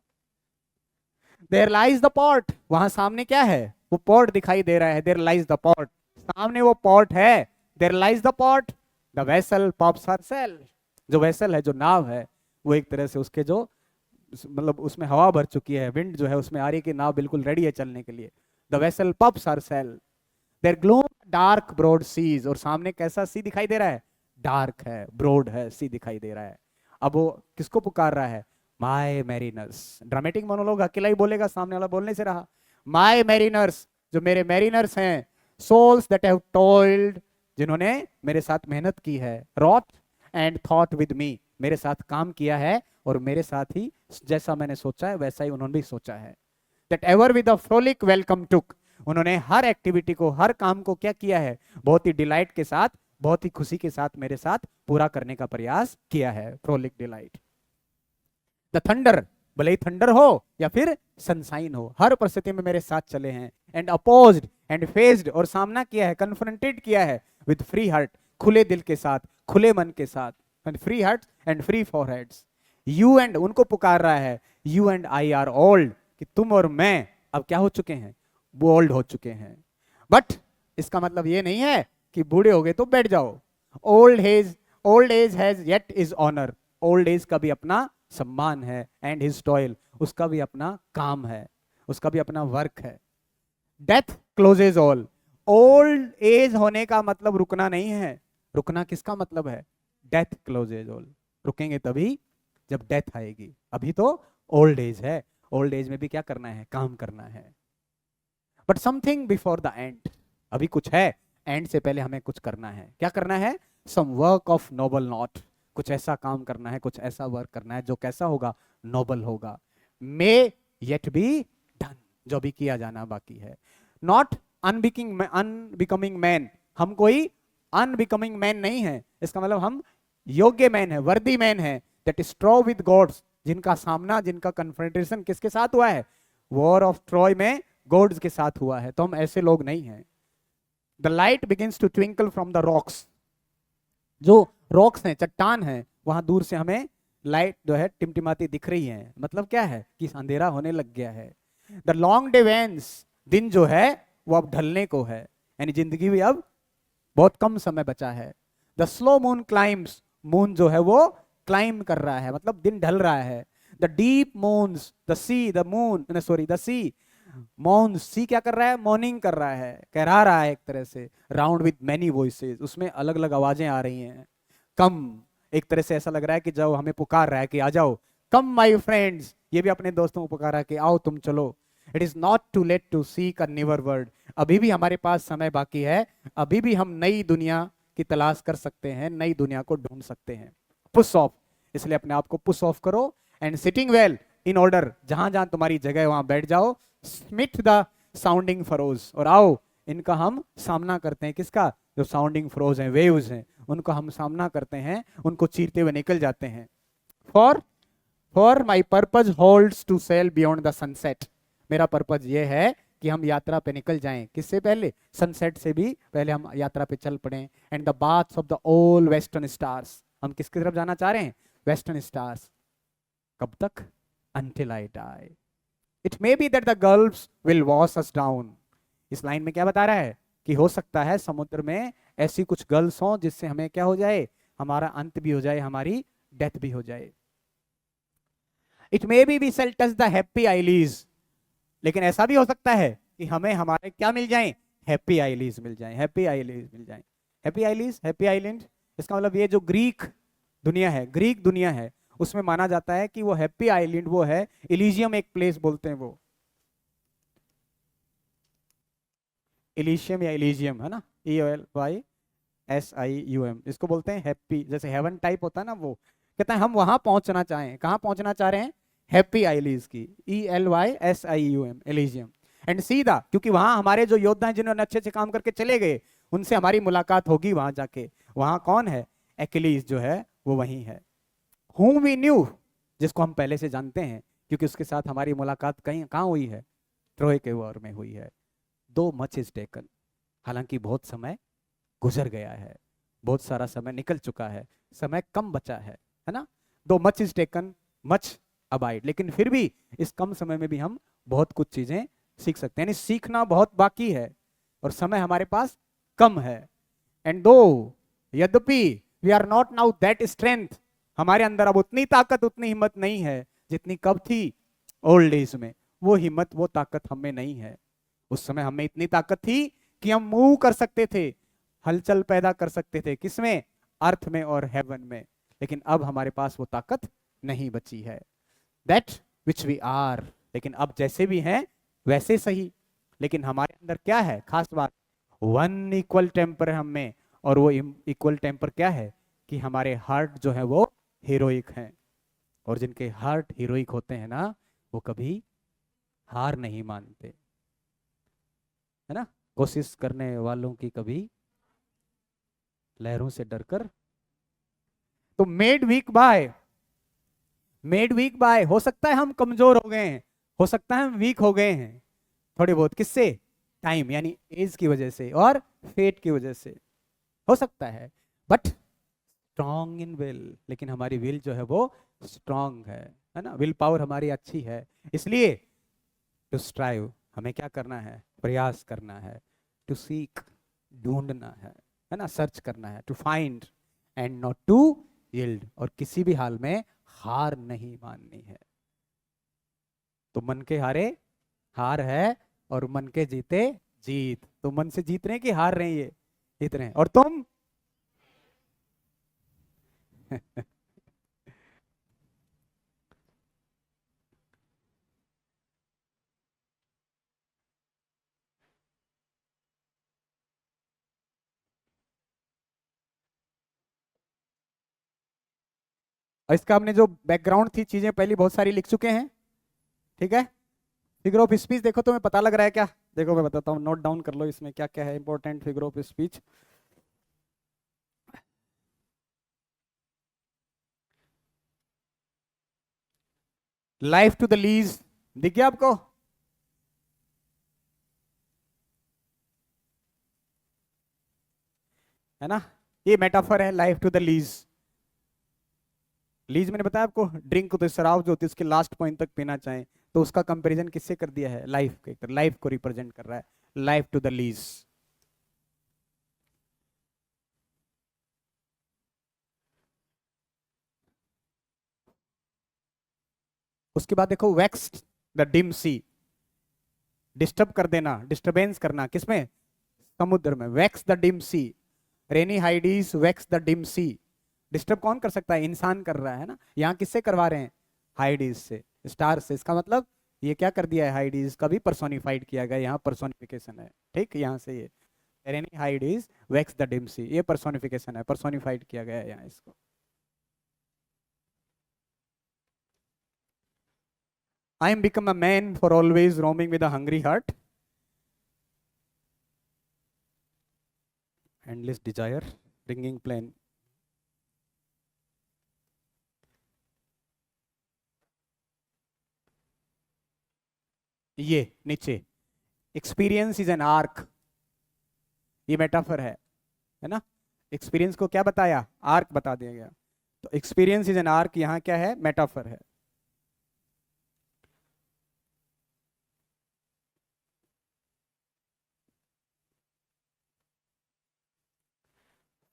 S1: देयर लाइज द पॉट, वहां सामने क्या है? वो पॉट दिखाई दे रहा है। देयर लाइज द पॉट, सामने वो पॉट है। There lies the port, the vessel pops herself, जो वेसल है, जो नाव है, वो एक तरह से उसके जो मतलब उसमें हवा भर चुकी है, विंड जो है उसमें आ रही है कि नाव बिल्कुल रेडी है चलने के लिए। The vessel pops herself, there glow dark broad seas, और सामने कैसा सी दिखाई दे रहा है? डार्क है, ब्रॉड है, सी दिखाई दे रहा है। अब वो किसको पुकार रहा है? My mariners. ड्रामेटिक मोनोलॉग अकेला ही बोलेगा, सामने वाला बोलने से रहा। माय मैरिनर्स, जो मेरे मैरिनर्स हैं। सोल्स दैट हैव टॉयल्ड, जिन्होंने मेरे साथ मेहनत की है। Wrought and thought with me, मेरे साथ काम किया है, और मेरे साथ ही जैसा मैंने सोचा है वैसा ही उन्होंने भी सोचा है। That ever with a frolic welcome took, उन्होंने हर एक्टिविटी को, हर काम को क्या किया है? बहुत ही डिलाइट के साथ, बहुत ही खुशी के साथ मेरे साथ पूरा करने का प्रयास किया है। Froelich delight. द थंडर, भले ही थंडर हो या फिर सनसाइन हो, हर परिस्थिति में मेरे साथ चले हैं। एंड अपोज्ड एंड फेस्ड, और सामना किया है, कन्फ्रंटेड किया है, विद फ्री हार्ट, खुले दिल के साथ, खुले मन के साथ। Free heart and free foreheads. You and, उनको पुकार रहा है, you and I are old, कि तुम और मैं अब क्या हो चुके हैं? बोल्ड हो चुके हैं। बट इसका मतलब ये नहीं है कि बूढ़े हो गए तो बैठ जाओ। Old age has yet is honour, old age का भी अपना सम्मान है। एंड हिज टॉयल, उसका भी अपना काम है, उसका भी अपना वर्क है। Death closes all, old age होने का मतलब रुकना नहीं है। रुकना किसका मतलब है? डेथ क्लोजेज ऑल, रुकेंगे तभी जब डेथ आएगी। अभी तो ओल्ड एज है, ओल्ड एज में भी क्या करना है? काम करना है। But something before the end, अभी कुछ है, एंड से पहले हमें कुछ करना है। क्या करना है? Some work of noble not, कुछ ऐसा काम करना है, कुछ ऐसा वर्क करना है जो कैसा होगा? नोबल होगा। मे येट बी डन, जो भी किया जाना बाकी है। नॉट अनबिकमिंग मैन, हम कोई अनबिकमिंग मैन नहीं है, इसका मतलब हम योग्य मैन है, वर्दी मैन है। दैट स्ट्रॉ विद गॉड्स, जिनका सामना, जिनका कन्फ्रंटेशन किसके साथ हुआ है? वॉर ऑफ ट्रॉय में गॉड्स के साथ हुआ है, तो हम ऐसे लोग नहीं हैं। The light begins to twinkle from the rocks, जो रॉक्स हैं, चट्टान है, वहां दूर से हमें लाइट जो है टिमटिमाती दिख रही है, मतलब क्या है कि अंधेरा होने लग गया है। द लॉन्ग डे वेंस, दिन जो है वो अब ढलने को है, यानी जिंदगी भी अब बहुत कम समय बचा है। The slow moon climbs, moon जो है वो क्लाइम कर रहा है, मतलब दिन ढल रहा है। The deep moans the sea, the moon sorry the sea moans, sea क्या कर रहा है, मॉर्निंग कर रहा है, कहरा रहा है एक तरह से। राउंड विद मैनी वॉइसेस, उसमें अलग अलग आवाजें आ रही हैं। कम, एक तरह से ऐसा लग रहा है कि जब हमें पुकार रहा है कि आ जाओ, कम माय फ्रेंड्स, ये भी अपने दोस्तों को पुकारा कि आओ तुम चलो। It is not too late to seek a newer world, अभी भी हमारे पास समय बाकी है, अभी भी हम नई दुनिया की तलाश कर सकते हैं, नई दुनिया को ढूंढ सकते हैं। पुश ऑफ, इसलिए अपने आप को पुश ऑफ करो। And sitting well in order, जहां जहां तुम्हारी जगह है वहां बैठ जाओ। स्मिथ द साउंडिंग फरोज, और आओ इनका हम सामना करते हैं। किसका, जो साउंडिंग फरोज हैं, वेव्स हैं, उनको हम सामना करते हैं, उनको चीरते हुए निकल जाते हैं। For for my purpose holds to sail beyond the sunset, मेरा पर्पज ये है कि हम यात्रा पे निकल जाएं, किससे पहले, सनसेट से भी पहले हम यात्रा पे चल पड़े। And the baths of the all western stars, हम किसकी तरफ जाना चाह रहे हैं, वेस्टर्न स्टार्स। कब तक, until I die. It may be that the gulfs will wash us down. इस लाइन में क्या बता रहा है कि हो सकता है समुद्र में ऐसी कुछ गल्स हों जिससे हमें क्या हो जाए, हमारा अंत भी हो जाए, हमारी डेथ भी हो जाए। It may be we shall touch the happy islands, लेकिन ऐसा भी हो सकता है कि हमें हमारे क्या मिल जाएं, हैप्पी आइलैंड्स मिल जाएं, हैप्पी आइलैंड्स मिल जाएं। हैप्पी आइलैंड्स, हैप्पी आइलैंड, इसका मतलब ये जो ग्रीक दुनिया है, ग्रीक दुनिया है, उसमें माना जाता है कि वो हैप्पी आइलैंड वो है, इलीजियम एक प्लेस बोलते हैं वो, इलीशियम या इलीजियम है ना, ELYSIUM, इसको बोलते हैं हैप्पी, जैसे हेवन टाइप होता है ना वो। कहता है हम वहां पहुंचना चाहें, कहां पहुंचना चाह रहे हैं, हैप्पी आइलैंड्स की, ELYSIUM, एलिजियम। एंड सीधा, क्योंकि वहां हमारे जो योद्धा हैं जिन्होंने अच्छे अच्छे काम करके चले गए, उनसे हमारी मुलाकात होगी वहां जाके। वहां कौन है, एक्लीज जो है वो वही है। whom we knew, जिसको हम पहले से जानते हैं, क्योंकि उसके साथ हमारी मुलाकात कहीं कहाँ हुई है, ट्रोय के वॉर में हुई है। दो मच इज टेकन, हालांकि बहुत समय गुजर गया है, बहुत सारा समय निकल चुका है, समय कम बचा है ना। दो much is taken much abide, लेकिन फिर भी इस कम समय में भी हम बहुत कुछ चीजें सीख सकते हैं, यानी सीखना बहुत बाकी है और समय हमारे पास कम है। एंड दो, यद्यपि we are not now that strength, हमारे अंदर अब उतनी ताकत उतनी हिम्मत नहीं है जितनी कब थी, ओल्ड एज में। वो हिम्मत वो ताकत हमें नहीं है। उस समय हमें इतनी ताकत थी कि हम मूव कर सकते थे, हलचल पैदा कर सकते थे, किसमें, अर्थ में और हेवन में। लेकिन अब हमारे पास वो ताकत नहीं बची है। दैट विच वी आर, लेकिन अब जैसे भी हैं वैसे सही, लेकिन हमारे अंदर क्या है, खास बात, वन इक्वल टेम्पर है हम में। और वो इक्वल टेम्पर क्या है कि हमारे हार्ट जो है वो हीरोइक हैं, और जिनके हार्ट हीरोइक होते हैं ना, वो कभी हार नहीं मानते, है ना। कोशिश करने वालों की कभी लहरों से डरकर। तो मेड वीक बाय, हो सकता है हम कमजोर हो गए हैं, हो सकता है हम वीक हो गए हैं थोड़े बहुत, किससे, टाइम यानी एज की वजह से और फेट की वजह से, हो सकता है, बट स्ट्रॉन्ग इन विल, लेकिन हमारी विल जो है वो स्ट्रॉन्ग है ना, विल पावर हमारी अच्छी है। इसलिए टू स्ट्राइव, हमें क्या करना है, प्रयास करना है। टू सीक, ढूंढना है ना, सर्च करना है। To find and not to yield, और किसी भी हाल में हार नहीं माननी है। तो मन के हारे हार है, और मन के जीते जीत। तो मन से जीत रहे हैं कि हार रहे हैं, ये जीत रहे हैं, और तुम और इसका हमने जो बैकग्राउंड थी, चीजें पहले बहुत सारी लिख चुके हैं, ठीक है। फिगर ऑफ स्पीच देखो, तुम्हें पता लग रहा है क्या, देखो मैं बताता हूँ, नोट डाउन कर लो इसमें क्या क्या है important figure of speech. Life to the lees, दिख गया आपको, है ना, ये मेटाफर है life to the lees. Lees मैंने बताया आपको, ड्रिंक तो शराब जो होती है उसके लास्ट पॉइंट तक पीना चाहें, तो उसका कंपैरिजन किससे कर दिया है, लाइफ के, लाइफ को रिप्रेजेंट कर रहा है, लाइफ टू द लीज। उसके बाद देखो vex the dim sea, disturb कर देना, डिस्टरबेंस करना किसमें, समुद्र में, vex the dim sea, rainy Hyades vex the dim sea. Disturb कौन कर सकता है, इंसान कर रहा है ना, यहाँ किससे करवा रहे हैं, हाइडीज से, स्टार से। इसका मतलब ये क्या कर दिया है, हाइडीज का भी पर्सोनिफाइड किया गया, यहाँ पर्सोनिफिकेशन है, ठीक, यहाँ से ये रेनी हाइडीज वैक्स द डिम सी, ये पर्सोनिफिकेशन है, पर्सोनिफाइड किया गया है यहाँ इसको। I am become a man for always roaming with a hungry heart, endless desire, ringing plain। ये नीचे, एक्सपीरियंस इज एन आर्क, ये मेटाफर है ना, एक्सपीरियंस को क्या बताया, आर्क बता दिया गया, तो एक्सपीरियंस इज एन आर्क यहाँ क्या है, मेटाफर है।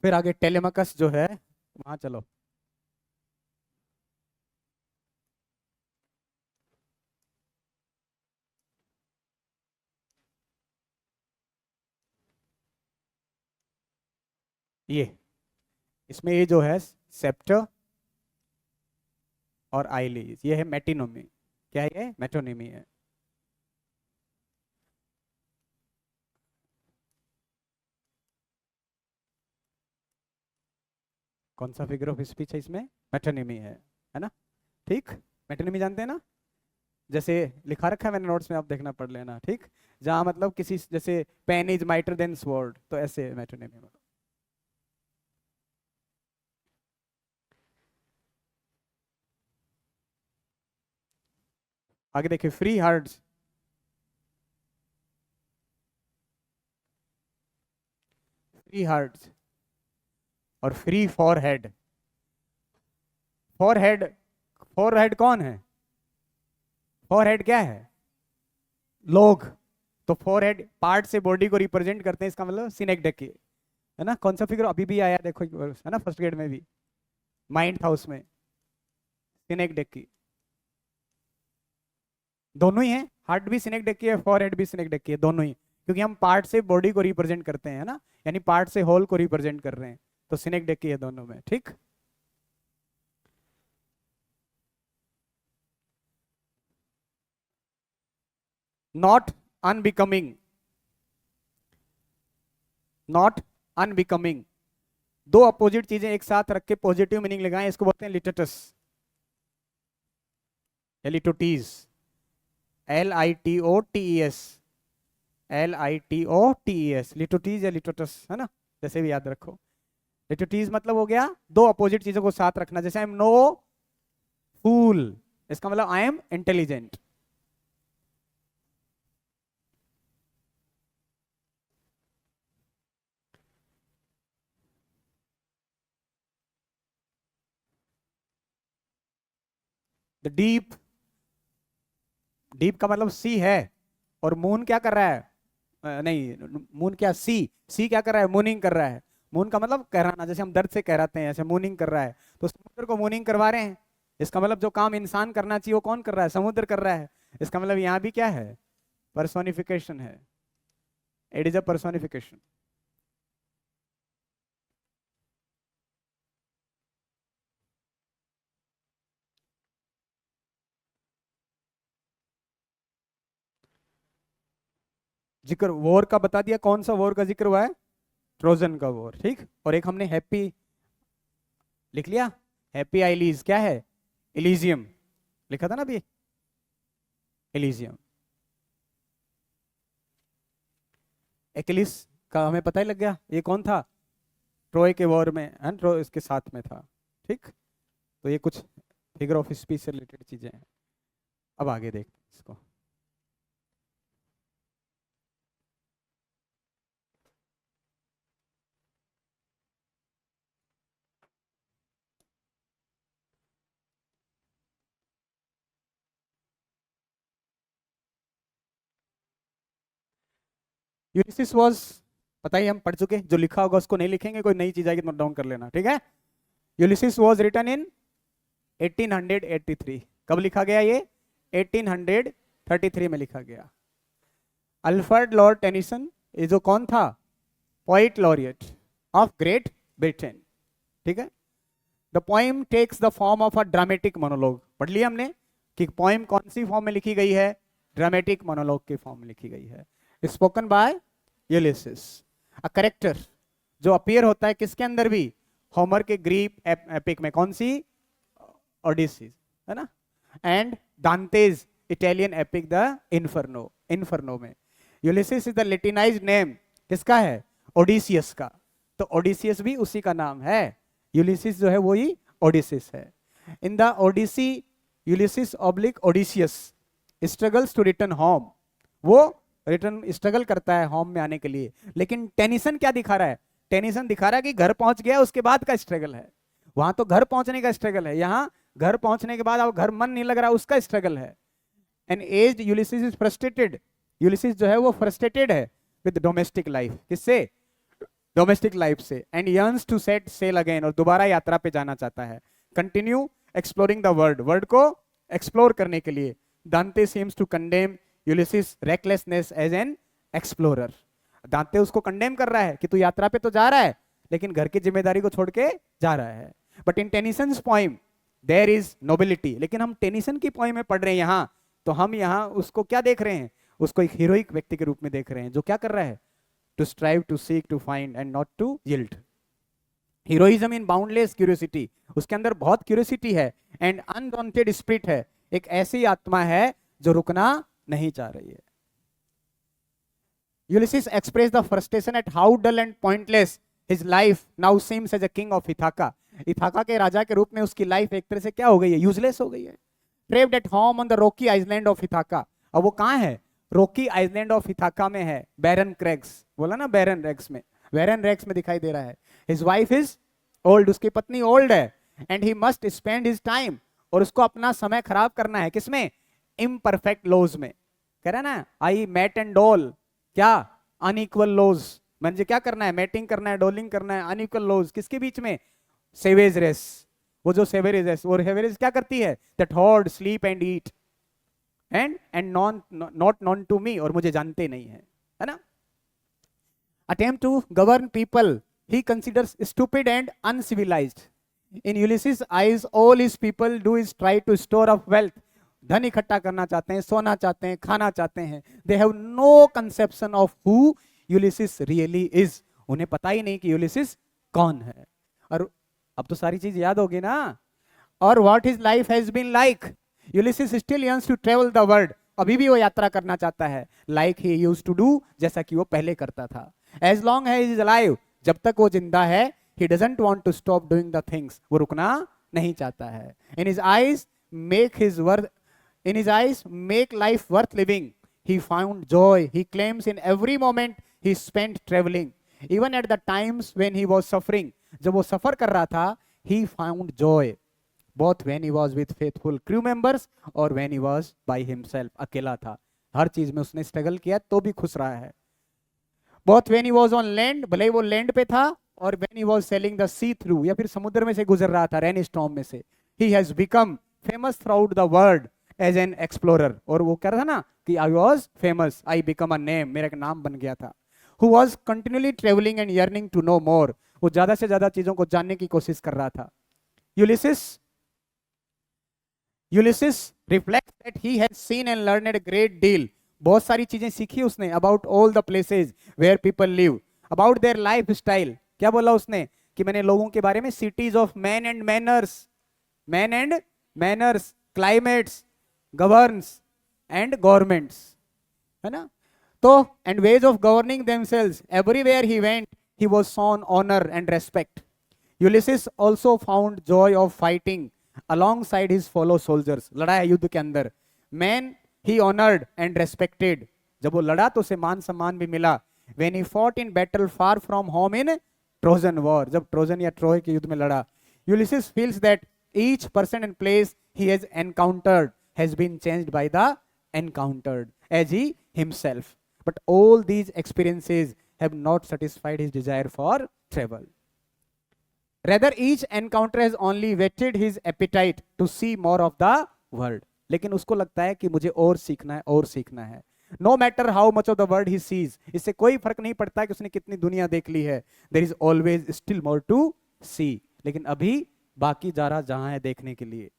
S1: फिर आगे टेलेमकस जो है, वहां चलो। ये इसमें ये जो है सेप्टर और आईलीज, ये है मेटिनोमी, क्या है ये, मेटोनिमी है। कौन सा फिगर ऑफ स्पीच है इसमें, मेटोनिमी है ना, ठीक, मेटोनिमी जानते हैं ना, जैसे लिखा रखा है मैंने नोट्स में, आप देखना पढ़ लेना, ठीक, जहां मतलब किसी, जैसे pen is mightier than sword, तो ऐसे मेटोनिमी मतलब। आगे देखिए, फ्री हार्ट्स, फ्री हार्ट्स और फ्री फॉरहेड। फॉरहेड, फॉरहेड कौन है, फॉरहेड क्या है, लोग, तो फॉरहेड पार्ट से बॉडी को रिप्रेजेंट करते हैं, इसका मतलब सिनेक्डेकी, है ना, कौन सा फिगर अभी भी आया देखो एक बार, है ना, फर्स्ट ग्रेड में भी, माइंड था उसमें, सिनेक्डेकी, दोनों ही है, हार्ट भी सिनेक्डेकी है, फॉरहेड भी सिनेक्डेकी है, दोनों ही, क्योंकि हम पार्ट से बॉडी को रिप्रेजेंट करते हैं ना, यानी पार्ट से होल को रिप्रेजेंट कर रहे हैं, तो सिनेक्डेकी है दोनों में, ठीक। नॉट अनबिकमिंग, नॉट अनबिकमिंग, दो अपोजिट चीजें एक साथ रख के पॉजिटिव मीनिंग लगाएं, इसको बोलते हैं लिटोटस, या लिटोटीज, LITOTES, LITOTES, लिटोटीज या लिटोटस, है ना, जैसे भी याद रखो। लिटोटीज मतलब हो गया दो अपोजिट चीजों को साथ रखना, जैसे आई एम नो फूल, इसका मतलब I am intelligent. The deep, deep का मतलब सी है, और मून क्या कर रहा है, नहीं, मून क्या, सी, सी क्या कर रहा है, मूनिंग कर रहा है, मून का मतलब कहराना, जैसे हम दर्द से कहराते हैं, ऐसे मूनिंग कर रहा है, तो समुद्र को मूनिंग करवा रहे हैं, इसका मतलब जो काम इंसान करना चाहिए वो कौन कर रहा है, समुद्र कर रहा है, इसका मतलब यहाँ भी क्या है, पर्सोनिफिकेशन है, इट इज अ पर्सोनिफिकेशन। जिक्र वॉर का बता दिया, कौन सा वॉर का जिक्र हुआ है, ट्रोजन का वॉर, ठीक, और एक हमने हैप्पी लिख लिया, हैप्पी आइलीज क्या है, इलीजियम, लिखा था ना अभी, इलीजियम। एक्लिस का हमें पता ही लग गया, ये कौन था, ट्रोय के वॉर में, ट्रोय इसके साथ में था, ठीक, तो ये कुछ फिगर ऑफ स्पीच से रिलेटेड चीजें हैं। अब आगे देखते हैं इसको। यूलिसिस वाज, पता ही हम पढ़ चुके, जो लिखा होगा उसको नहीं लिखेंगे, कोई नई चीज आएगी तो नोट डाउन कर लेना, ठीक है। Ulysses was written in 1883। कब लिखा गया ये? 1833 में लिखा गया। अल्फ्रेड लॉर्ड टेनिसन, ये जो कौन था? Poet laureate of Great Britain, ठीक है। The poem takes the form of a dramatic monologue. पढ़ लिया हमने कि पोइम कौन सी फॉर्म में लिखी गई है? ड्रामेटिक मोनोलॉग की फॉर्म में लिखी गई है। Spoken by Ulysses, a character जो अपीयर होता है किसके अंदर भी? होमर के ग्रीक एपिक में, कौन सी? ओडिसी, है ना। And Dante's Italian epic the Inferno, Inferno में। Ulysses is the Latinized name किसका है? ओडिसियस का। तो ओडिसियस भी उसी का नाम है। यूलिसिस जो है वही ओडिसिस है। In the Odyssey Ulysses oblique Odysseus struggles to return home. वो रिटर्न स्ट्रगल करता है होम में आने के लिए। लेकिन टेनिसन क्या दिखा रहा है? टेनिसन दिखा रहा है कि घर पहुंच गया उसके बाद का स्ट्रगल है। वहां तो घर पहुंचने का स्ट्रगल है, यहाँ घर पहुंचने के बाद अब घर मन नहीं लग रहा, उसका स्ट्रगल है। An aged Ulysses is frustrated. Ulysses जो है वो फ्रस्ट्रेटेड है विद डोमेस्टिक लाइफ। किससे? डोमेस्टिक लाइफ से। And yearns to set sail again, और दोबारा यात्रा पे जाना चाहता है। Continue exploring the world, world को एक्सप्लोर करने के लिए। Dante seems to condemn Ulysses recklessness as an explorer. Dante उसको कंडेम कर रहा है कि तू यात्रा पे तो जा रहा है लेकिन घर की जिम्मेदारी को छोड़ के जा रहा है। But in Tennyson's poem there is nobility. लेकिन हम टेनिसन की पोइम में पढ़ रहे हैं यहाँ, तो हम यहाँ उसको क्या देख रहे हैं? उसको एक हीरोइक व्यक्ति के रूप में देख रहे हैं, जो क्या कर रहा है? To strive, to seek, to find and not to yield. Heroism in boundless curiosity, उसके अंदर बहुत क्यूरियोसिटी है। एंड अनडॉन्टेड स्पिरिट है, एक ऐसी आत्मा है जो रुकना नहीं चाह रही है। Ulysses express the frustration at how dull and pointless his life now seems as a king of Ithaca. Ithaca के राजा के रूप में उसकी लाइफ एक तरह से क्या हो गई है? यूजलेस हो गई है। Trapped at home on the Rocky island of Ithaca. अब वो कहाँ है? रॉकी आइलैंड ऑफ इथाका में है। बैरन क्रैग्स, बोला ना बैरन रेक्स में, बैरन रेक्स में दिखाई दे रहा है। हिज वाइफ इज ओल्ड, उसकी पत्नी ओल्ड है। And he must spend his time, और उसको अपना समय खराब करना है किसमें? इम्परफेक्ट लॉज में। कह रहा है ना, आई मैट एंड डोल, क्या? Unequal laws. म्हणजे क्या करना है? मैटिंग करना है, डोलिंग करना है। अनइक्वल लॉज किसके बीच में? Savage race. वो जो सेवेज रेस, वो सेवेज क्या करती है? That hoard sleep and eat and not known to me, और मुझे जानते नहीं है ना। Attempt to govern people he considers stupid and uncivilized. In Ulysses' eyes, all his people do is try to store up wealth. धन इकट्ठा करना चाहते हैं, सोना चाहते हैं, खाना चाहते हैं। They have no conception of who Ulysses really is. उन्हें पता ही नहीं कि यूलिसिस कौन है। और अब तो सारी चीज याद होगी ना। और what his life has been like. Ulysses still yearns to travel the world. अभी भी वो यात्रा करना चाहता है, like he used to do, जैसा कि वो पहले करता था। As long as he is alive, जब तक वो जिंदा है, he doesn't want to stop doing the things. वो रुकना नहीं चाहता है। In his eyes make life worth living. He found joy. He claims in every moment he spent traveling. Even at the times when he was suffering, जब वो सफर कर रहा था, he found joy. Both when he was with faithful crew members or when he was by himself. अकेला था, हर चीज में उसने स्ट्रगल किया तो भी खुश रहा है। Both when he was on land, भले ही वो लैंड पे था, और when he was sailing the sea through, या फिर समुद्र में से गुजर रहा था, रेन स्टॉर्म में से। He has become famous throughout the world as an explorer. और वो कह रहा था ना कि I was famous, I become a name, मेरा एक नाम बन गया था। Who was continually traveling and yearning to know more. वो ज्यादा से ज्यादा चीजों को जानने की कोशिश कर रहा था। Ulysses reflects that he has seen and learned a great deal. बहुत सारी चीजें सीखी उसने about all the places where people live, about their life style. क्या बोला उसने? कि मैंने लोगों के बारे में, cities of men and manners, climates, governs and governments, है ना। तो and ways of governing themselves, everywhere he went he was shown honour and respect. Ulysses also found joy of fighting alongside his fellow soldiers. लड़ा है युद्ध के अंदर। Man he honored and respected. जब वो लड़ा तो उसे मान सम्मान भी मिला। When he fought in battle far from home in Trojan war, जब ट्रोजन या ट्रोय के युद्ध में लड़ा। Ulysses feels that each person and place he has encountered has been changed by the encountered as he himself. but all these experiences have not satisfied his desire for travel. Rather, each encounter has only whetted his appetite to see more of the world. लेकिन उसको लगता है कि मुझे और सीखना है और सीखना है. No matter how much of the world he sees, इससे कोई फर्क नहीं पड़ता कि उसने कितनी दुनिया देख ली है. There is always still more to see. लेकिन अभी बाकी जा रहा जहां है देखने के लिए.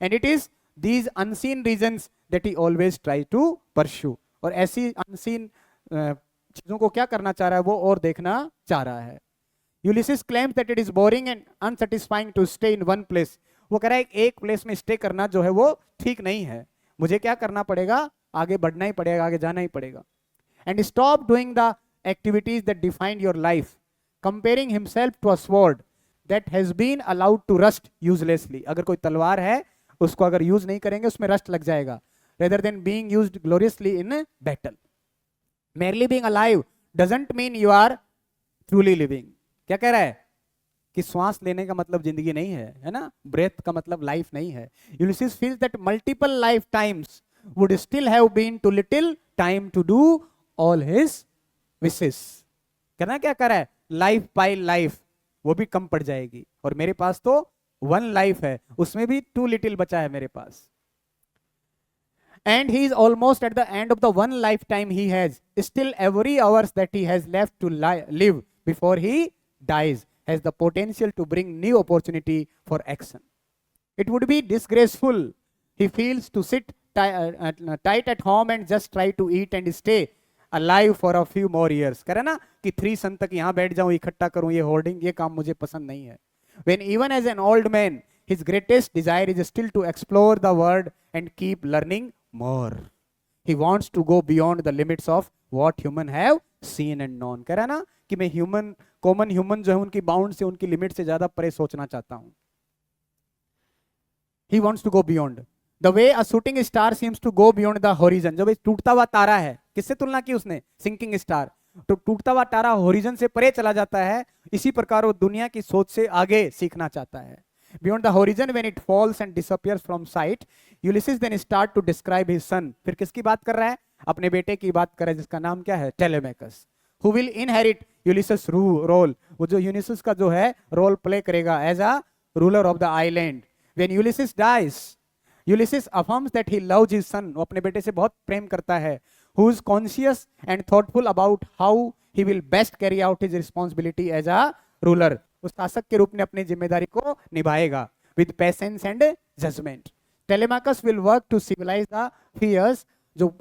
S1: And it is these unseen reasons that he always try to pursue. और ऐसी unseen चीजों को क्या करना चाह रहा है वो और देखना चाह रहा है. Ulysses claims that it is boring and unsatisfying to stay in one place. वो कह रहा है एक प्लेस में स्टे करना जो है वो ठीक नहीं है, मुझे क्या करना पड़ेगा, आगे बढ़ना ही पड़ेगा, आगे जाना ही पड़ेगा. And stop doing the activities that define your life, comparing himself to a sword that has been allowed to rust uselessly. अगर कोई तलवार है उसको अगर यूज नहीं करेंगे उसमें रस्ट लग जाएगा. Rather than being used gloriously in battle. Merely being alive doesn't mean you are truly living. क्या कह रहा है कि श्वास लेने का मतलब जिंदगी नहीं है ना, ब्रेथ का मतलब लाइफ नहीं है. Ulysses feels that multiple lifetimes would still have been too little time to do all his wishes. कहना क्या कर रहा है, लाइफ बाय लाइफ वो भी कम पड़ जाएगी और मेरे पास तो वन लाइफ है, उसमें भी टू लिटिल बचा है मेरे पास. And he is almost at the end of the one lifetime he has. Still every hours that he has left to live before he dies has the potential to bring new opportunity for action. It would be disgraceful, he feels, to sit tight at home and just try to eat and stay alive for a few more years. कह रहा ना कि 3 सन तक यहाँ बैठ जाऊं, इकट्ठा करूं ये होर्डिंग, ये काम मुझे पसंद नहीं है. When even as an old man, his greatest desire is still to explore the world and keep learning more. He wants to go beyond the limits of what human have seen and known. कह रहा ना कि मैं human, common human जो है उनकी bound से, उनकी लिमिट से ज्यादा परे सोचना चाहता हूं. He wants to go beyond. The way a shooting star seems to go beyond the horizon. जब टूटता हुआ तारा है, किससे तुलना की उसने, सिंकिंग स्टार. तो टूटता हुआ तारा होरिजन से परे चला जाता है, इसी प्रकार वो दुनिया की सोच से आगे सीखना चाहता है. Beyond the horizon, when it falls and disappears from sight, Ulysses then start to describe his son. फिर किसकी बात कर रहा है, अपने बेटे की बात कर रहा है जिसका नाम क्या है, Telemachus, who will inherit Ulysses' role. वो जो यूलिसिस का जो है रोल प्ले करेगा as a ruler of the island. When Ulysses dies, Ulysses affirms that he loves his son. वो अपने बेटे से बहुत प्रेम करता है. Who is conscious and thoughtful about how he will best carry out his responsibility as a ruler. उस शासक के रूप में अपनी जिम्मेदारी को निभाएगा with patience and judgment. Telemachus will work to civilize the fierce. जो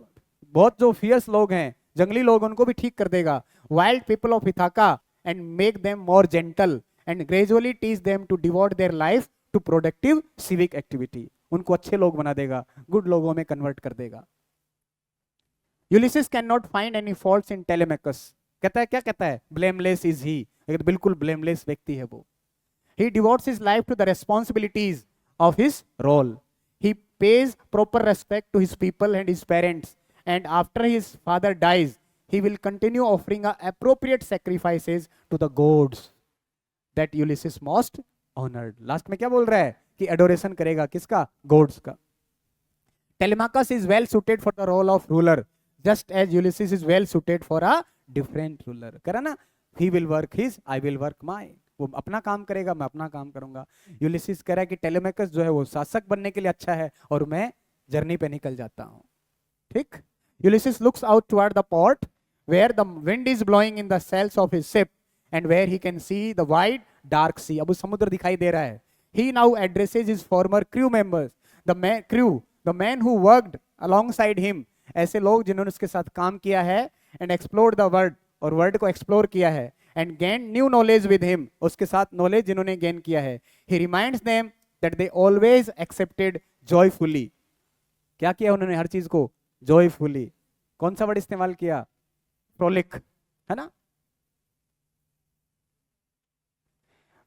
S1: बहुत जो fierce लोग हैं, जंगली लोग, उनको भी ठीक कर देगा. Wild people of Ithaca and make them more gentle and gradually teach them to devote their life to productive civic activity. उनको अच्छे लोग बना देगा, गुड लोगों में कन्वर्ट कर देगा. Ulysses cannot find any faults in Telemachus. कहता है, क्या कहता है, blameless is he. बिल्कुल blameless व्यक्ति है वो. He devotes his life to the responsibilities of his role. He pays proper respect to his people and his parents, and after his father dies, he will continue offering appropriate sacrifices to the gods that Ulysses most honored. Last में क्या बोल रहा है कि adoration करेगा किसका, gods का. Telemachus is well suited for the role of ruler, just as Ulysses is well suited for a different ruler. करा ना, he will work his, I will work mine. वो अपना काम करेगा, मैं अपना काम करूंगा. यूलिसिस कह रहा है कि टेलेमेकस जो है वो शासक बनने के लिए अच्छा है और मैं जर्नी पे निकल जाता हूं. ठीक. Ulysses looks out toward the port where the wind is blowing in the sails of his ship and where he can see the wide dark sea. अब समुद्र दिखाई दे रहा है. He now addresses his former crew members, the man who worked alongside him. ऐसे लोग जिन्होंने उसके साथ काम किया है, and explored the world, और वर्ल्ड को एक्सप्लोर किया है, and gained new knowledge with him. उसके साथ नॉलेज जिन्होंने गेन किया है. He reminds them that they always accepted joyfully. क्या किया उन्होंने, हर चीज को joyfully. कौन सा वर्ड इस्तेमाल किया, प्रोलिक, है ना.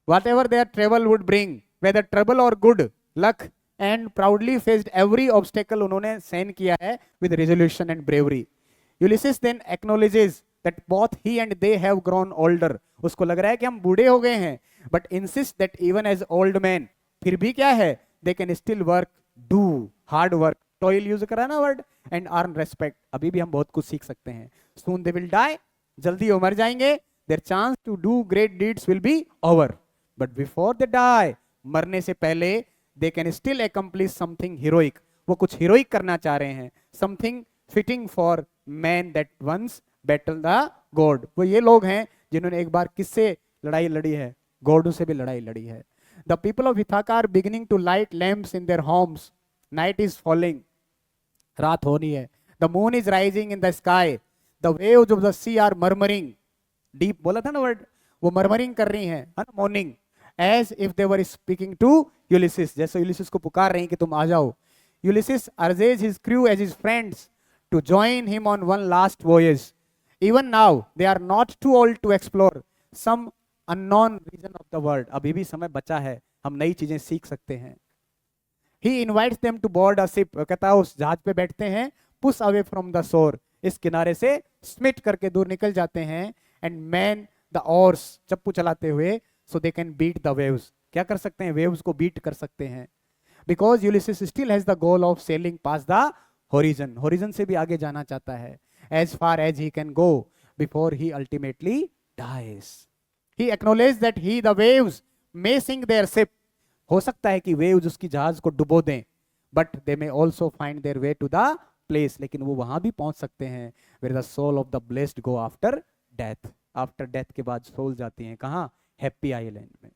S1: Whatever their travel would bring, whether trouble or good luck, and proudly faced every obstacle. उन्होंने सहन किया है with resolution and bravery. Ulysses then acknowledges that both he and they have grown older. उसको लग रहा है कि हम बूढ़े हो गए हैं, but insists that even as old men, फिर भी क्या है, they can still work, do hard work toil use करा ना वर्ड, एंड अर्न रेस्पेक्ट, अभी भी हम बहुत कुछ सीख सकते हैं। सून दे विल डाई, जल्दी वो मर जाएंगे। Their chance to do great deeds will be over, but before they die, मरने से पहले they can still accomplish something heroic, वो कुछ हीरोइक करना चाह रहे हैं, something fitting for men that once battle the god. वो ये लोग हैं जिन्होंने एक बार किससे लड़ाई लड़ी है, गॉडों से भी लड़ाई लड़ी है। The people of Ithaca are beginning to light lamps in their homes, night is falling, रात हो रही है। The moon is rising in the sky, the waves of the sea are murmuring, deep बोला था ना वर्ड, वो murmuring कर रही हैं, है ना, moaning, as if they were speaking to Ulysses, जैसे यूलिसिस को पुकार रही हैं कि तुम आ जाओ। Ulysses urges his crew as his friends to join him on one last voyage. Even now they are not too old to explore some unknown region of the world. अभी भी समय बचा है, हम नई चीजें सीख सकते हैं। He invites them to board a ship. कहता है उस जहाज पे बैठते हैं, push away from the shore, इस किनारे से स्मिट करके दूर निकल जाते हैं, and man the oars, चप्पू चलाते हुए, so they can beat the waves, क्या कर सकते हैं, वेव्स को बीट कर सकते हैं। Because Ulysses still has the goal of sailing past the horizon, horizon से भी आगे जाना चाहता है, as far as he can go before he ultimately dies. He acknowledged that he, the waves, may sink their ship. हो सकता है कि वेव्स उसकी जहाज को डुबो दें, but they may also find their way to the place, लेकिन वो वहां भी पहुंच सकते हैं where the soul of the blessed go after death. After death के बाद सोल जाती हैं कहाँ, हैप्पी आइलैंड में।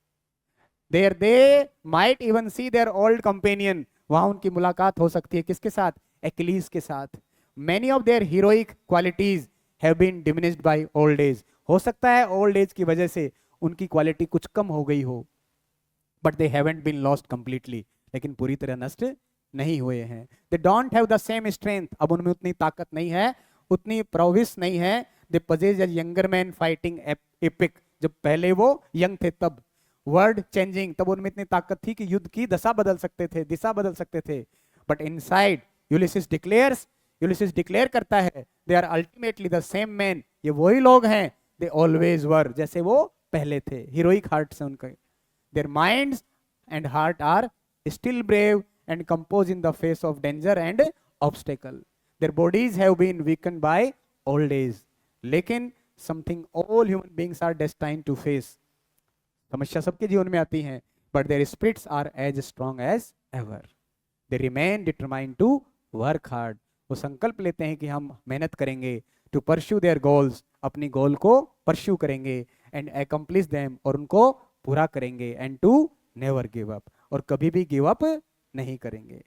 S1: There they might even see their old companion, वहां उनकी मुलाकात हो सकती है किसके साथ, एक्लीस के साथ। Many of their heroic qualities have been diminished by old age, हो सकता है ओल्ड एज की वजह से उनकी क्वालिटी कुछ कम हो गई हो, but they haven't been lost completely, लेकिन पूरी तरह नष्ट नहीं हुए हैं। They don't have the same strength, अब उनमें उतनी ताकत नहीं है, उतनी प्रविश नहीं है। They possess a younger man fighting epic, जब पहले वो यंग थे तब, वर्ड चेंजिंग, तब उनमें इतनी ताकत थी कि युद्ध की दशा बदल सकते थे, दिशा बदल सकते थे। But inside Ulysses declares, Ulysses declare करता है, they are ultimately the same men, ये वही लोग हैं, दे ऑलवेज वर, जैसे वो पहले थे, हीरोइक हार्ट से उनके। Their minds and heart are still brave and compose in the face of danger and obstacle. Their bodies have been weaken by old age, लेकिन something all human beings are destined to face, समस्या सबके जीवन में आती हैं, but their spirits are as strong as ever, they remain determined to work hard, वो संकल्प लेते हैं कि हम मेहनत करेंगे, टू परस्यू देयर गोल्स, अपनी गोल को परस्यू करेंगे, एंड अकम्प्लिश देम, और उनको पूरा करेंगे, and to never give up, और कभी भी गिव अप नहीं करेंगे।